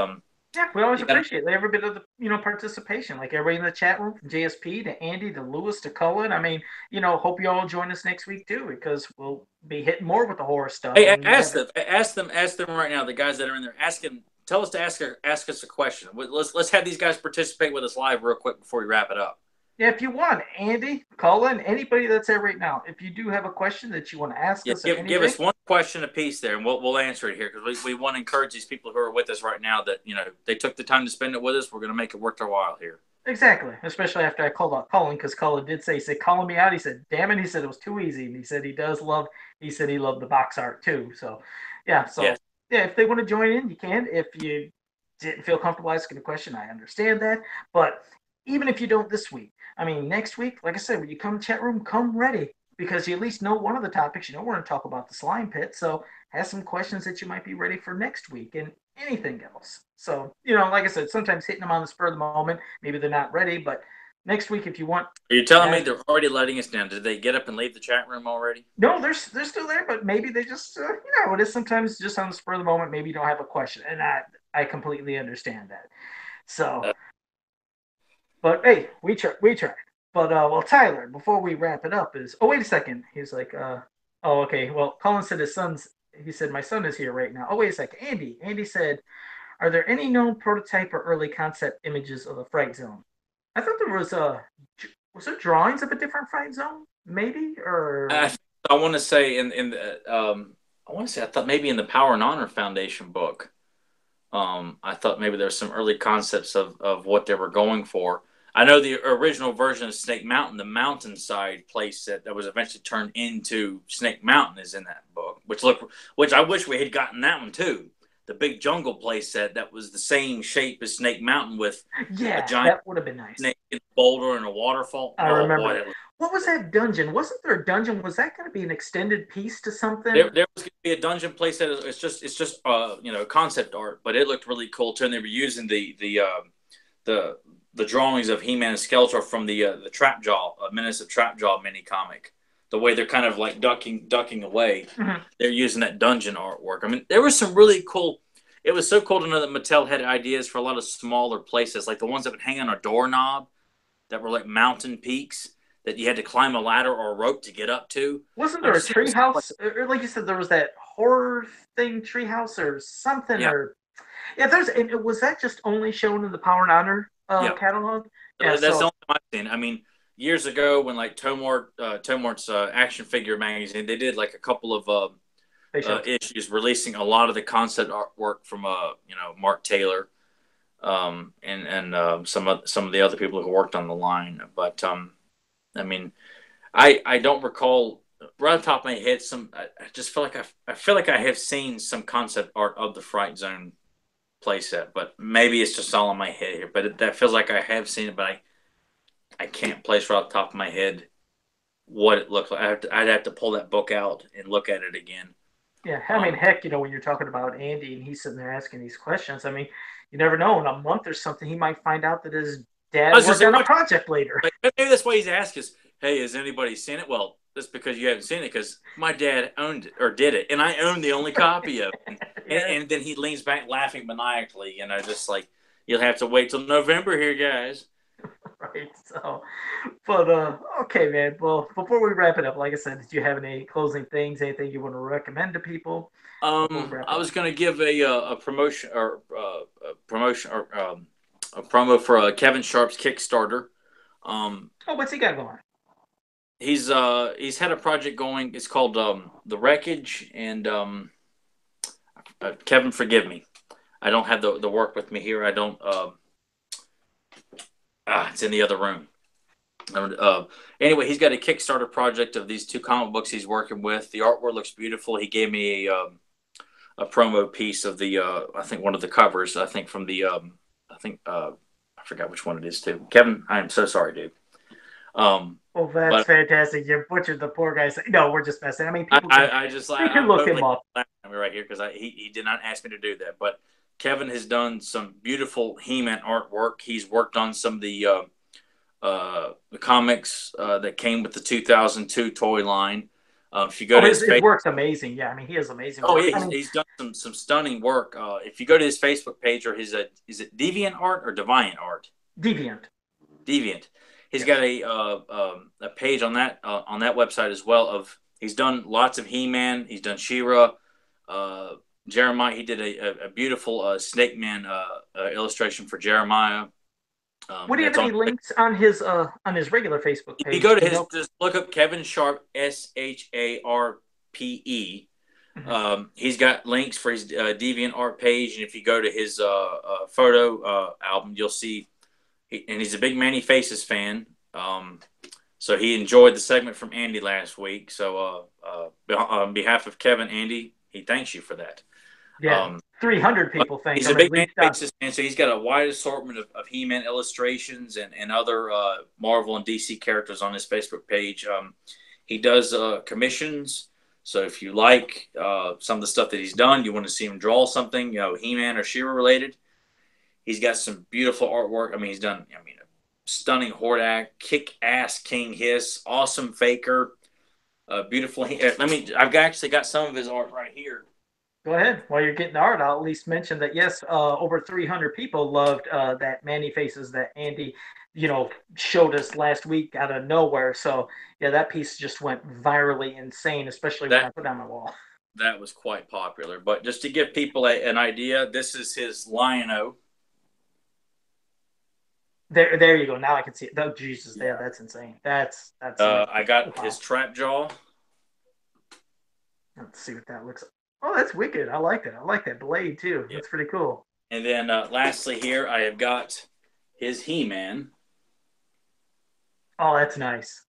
yeah, we always you gotta appreciate every bit of the participation. Like everybody in the chat room, from JSP to Andy to Lewis to Cullen. I mean, hope you all join us next week too, because we'll be hitting more with the horror stuff. Hey, And we ask have them, ask them right now. The guys that are in there, ask them. Tell us to ask us a question. Let's have these guys participate with us live real quick before we wrap it up. yeah, if you want, Andy, Cullen, anybody that's there right now, if you do have a question that you want to ask Yeah, us or give anything, us one question apiece there, and we'll answer it here because we want to encourage these people who are with us right now that they took the time to spend it with us. We're going to make it worth their while here. exactly. Especially after I called out Cullen, because Cullen did say, he said, calling me out. He said, damn it. He said it was too easy. And he said he said he loved the box art too. So, yeah. So, Yes. yeah, if they want to join in, you can. If you didn't feel comfortable asking a question, I understand that. But even if you don't this week, I mean, next week, like I said, when you come to chat room, come ready because you at least know one of the topics. We're going to talk about the slime pit. So, have some questions that you might be ready for next week and anything else. So, like I said, sometimes hitting them on the spur of the moment, maybe they're not ready, but next week, if you want, Are you telling me ask. they're already letting us down? Did they get up and leave the chat room already? No, they're still there, but maybe they just, it is sometimes just on the spur of the moment. Maybe you don't have a question, and I completely understand that. So, Uh, but hey, we tried. But well, Tyler, before we wrap it up, wait a second. He's like, oh okay. Well, Colin said his son's. He said my son is here right now. Oh wait a second, Andy. Andy said, are there any known prototype or early concept images of the Fright Zone? I thought there was there drawings of a different Fright Zone, maybe or I, I want to say in the I want to say I thought maybe in the Power and Honor Foundation book. I thought maybe there were some early concepts of what they were going for. I know the original version of Snake Mountain, the mountainside place that was eventually turned into Snake Mountain, is in that book. Which I wish we had gotten that one too. The big jungle place that was the same shape as Snake Mountain with a yeah, giant that would have been nice. snake boulder and a waterfall. I Oh remember boy, that. What was that dungeon? Wasn't there a dungeon? Was that going to be an extended piece to something? there was going to be a dungeon place that it's just concept art, but it looked really cool too. And they were using the the drawings of He-Man and Skeletor from the Trapjaw, Menace of Trapjaw mini comic. The way they're kind of like ducking away, Mm-hmm. they're using that dungeon artwork. I mean, there was some really cool. It was so cool to know that Mattel had ideas for a lot of smaller places, like the ones that would hang on a doorknob, that were like mountain peaks that you had to climb a ladder or a rope to get up to. Wasn't there Like a seriously, like treehouse? Or like you said, there was that horror thing, treehouse or something, yeah, or yeah. There's and was that just only shown in the Power and Honor yeah. catalog? Yeah. That's the So only time I've seen. I mean, years ago when like Tomort's action figure magazine, they did like a couple of they showed. issues releasing a lot of the concept artwork from Mark Taylor, and some of the other people who worked on the line. But I mean, I don't recall right off the top of my head. I just feel like I feel like I have seen some concept art of the Fright Zone playset, but maybe it's just all in my head here. But that feels like I have seen it, but I can't place right off the top of my head what it looked like. I'd have to pull that book out and look at it again. Yeah, I mean, heck, when you're talking about Andy and he's sitting there asking these questions, I mean, you never know. In a month or something, he might find out that his I dad was just worked saying, on a project later. like, maybe that's why he's asking us, hey, has anybody seen it? Well, that's because you haven't seen it because my dad owned it or did it, and I own the only copy of it. Yeah. And then he leans back laughing maniacally, just like, you'll have to wait till November here, guys. Right. So, but okay, man. Well, before we wrap it up, like I said, did you have any closing things? Anything you want to recommend to people before we wrap I it was up? going to give a promotion or a promo for Kevin Sharp's Kickstarter. Um, Oh, what's he got going? he's had a project going. It's called The Wreckage, and Kevin, forgive me. I don't have the work with me here. I don't. It's in the other room. Uh, anyway, he's got a Kickstarter project of these two comic books he's working with. The artwork looks beautiful. He gave me a promo piece of the I think one of the covers. I think from the I think I forgot which one it is too. Kevin, I am so sorry, dude. Oh, that's But fantastic. You butchered the poor guy. No, we're just messing. I mean, people can they can I'm look him totally up. laughing at me right here because he did not ask me to do that. But Kevin has done some beautiful He-Man artwork. He's worked on some of the comics that came with the 2002 toy line. If you go Oh, to his his face, work's amazing. Yeah, I mean, he has amazing oh work. yeah, I mean, he's done some stunning work. If you go to his Facebook page or his is it Deviant Art or Deviant Art? Deviant. Deviant. He's got Yes. a page on that website as well. Of he's done lots of He-Man. He's done She-Ra, uh, Jeremiah. He did a beautiful Snake Man illustration for Jeremiah. Would he have That's on. any links on his regular Facebook If you page? go to Do you his, know? just look up Kevin Sharp Sharpe. Mhm. He's got links for his Deviant Art page, and if you go to his photo album, you'll see. And he's a big Manny Faces fan. So he enjoyed the segment from Andy last week. So on behalf of Kevin, Andy, he thanks you for that. Yeah, Um, 300 people thank he's a him at big Manny least. Faces fan, so he's got a wide assortment of He-Man illustrations and other Marvel and DC characters on his Facebook page. He does commissions. So if you like some of the stuff that he's done, you want to see him draw something, He-Man or She-Ra related, he's got some beautiful artwork. I mean, he's done, a stunning Hordak, kick-ass King Hiss, awesome Faker, beautiful. I've actually got some of his art right here. Go ahead. While you're getting the art, I'll at least mention that yes, over 300 people loved that Manny Faces that Andy, showed us last week out of nowhere. So yeah, that piece just went virally insane, especially when That I put it on my wall. that was quite popular. But just to give people an idea, this is his Lion-O. There you go. Now I can see it. Oh Jesus, yeah, Yeah. that's insane. That's amazing. I got Wow. his Trap Jaw. Let's see what that looks like. Oh, that's wicked. I like that. I like that blade too. Yeah. That's pretty cool. And then lastly here, I have got his He-Man. Oh, that's nice.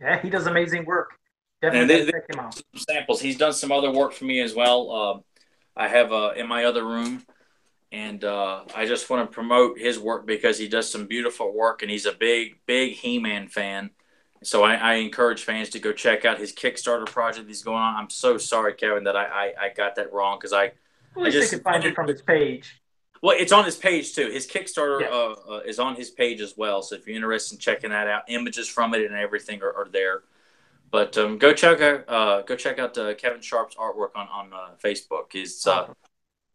Yeah, he does amazing work. And Definitely got to check him out. some samples. He's done some other work for me as well. I have in my other room, and I just want to promote his work because he does some beautiful work, and he's a big He-Man fan. So I encourage fans to go check out his Kickstarter project he's going on. I'm so sorry, Kevin, that I got that wrong because At I least they just can find it from his page. well, it's on his page too. His Kickstarter Yes. is on his page as well. So if you're interested in checking that out, images from it and everything are there. But go check out Kevin Sharp's artwork on Facebook. Awesome.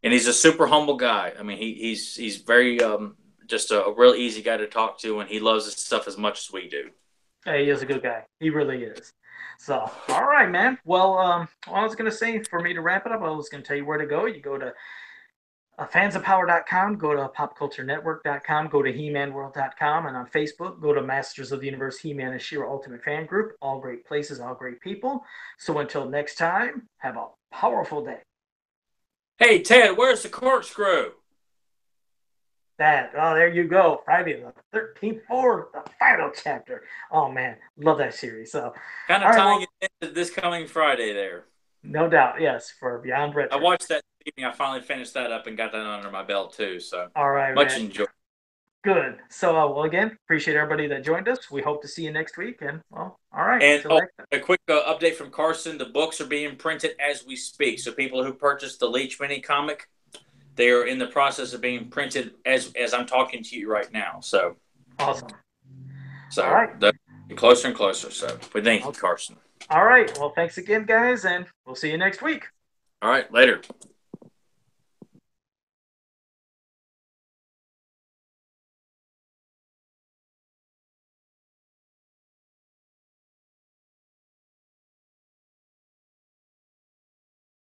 And he's a super humble guy. I mean, he's very just a real easy guy to talk to, and he loves his stuff as much as we do. Hey, he is a good guy. He really is. So, all right, man. Well, I was gonna say for me to wrap it up, I was gonna tell you where to go. You go to fansofpower.com, go to popculturenetwork.com, go to he-manworld.com, and on Facebook, go to Masters of the Universe He-Man and She-Ra Ultimate Fan Group. All great places, all great people. So until next time, have a powerful day. Hey Ted, where's the corkscrew? There you go. Friday the 13th for the final chapter. Oh man, love that series. So, Kind all of right, tying well, it into this coming Friday there. no doubt, yes, for Beyond I Retro. watched that evening. I finally finished that up and got that under my belt too. So All right, much man. enjoy. Good. So, well, again, appreciate everybody that joined us. We hope to see you next week. And, well, all right. And Till next time. a quick update from Carson: the books are being printed as we speak. So people who purchased the Leech mini comic, they are in the process of being printed as I'm talking to you right now. So Awesome. so All right. closer and closer. So we thank you, Okay. Carson. All right. Well, thanks again, guys, and we'll see you next week. All right, later.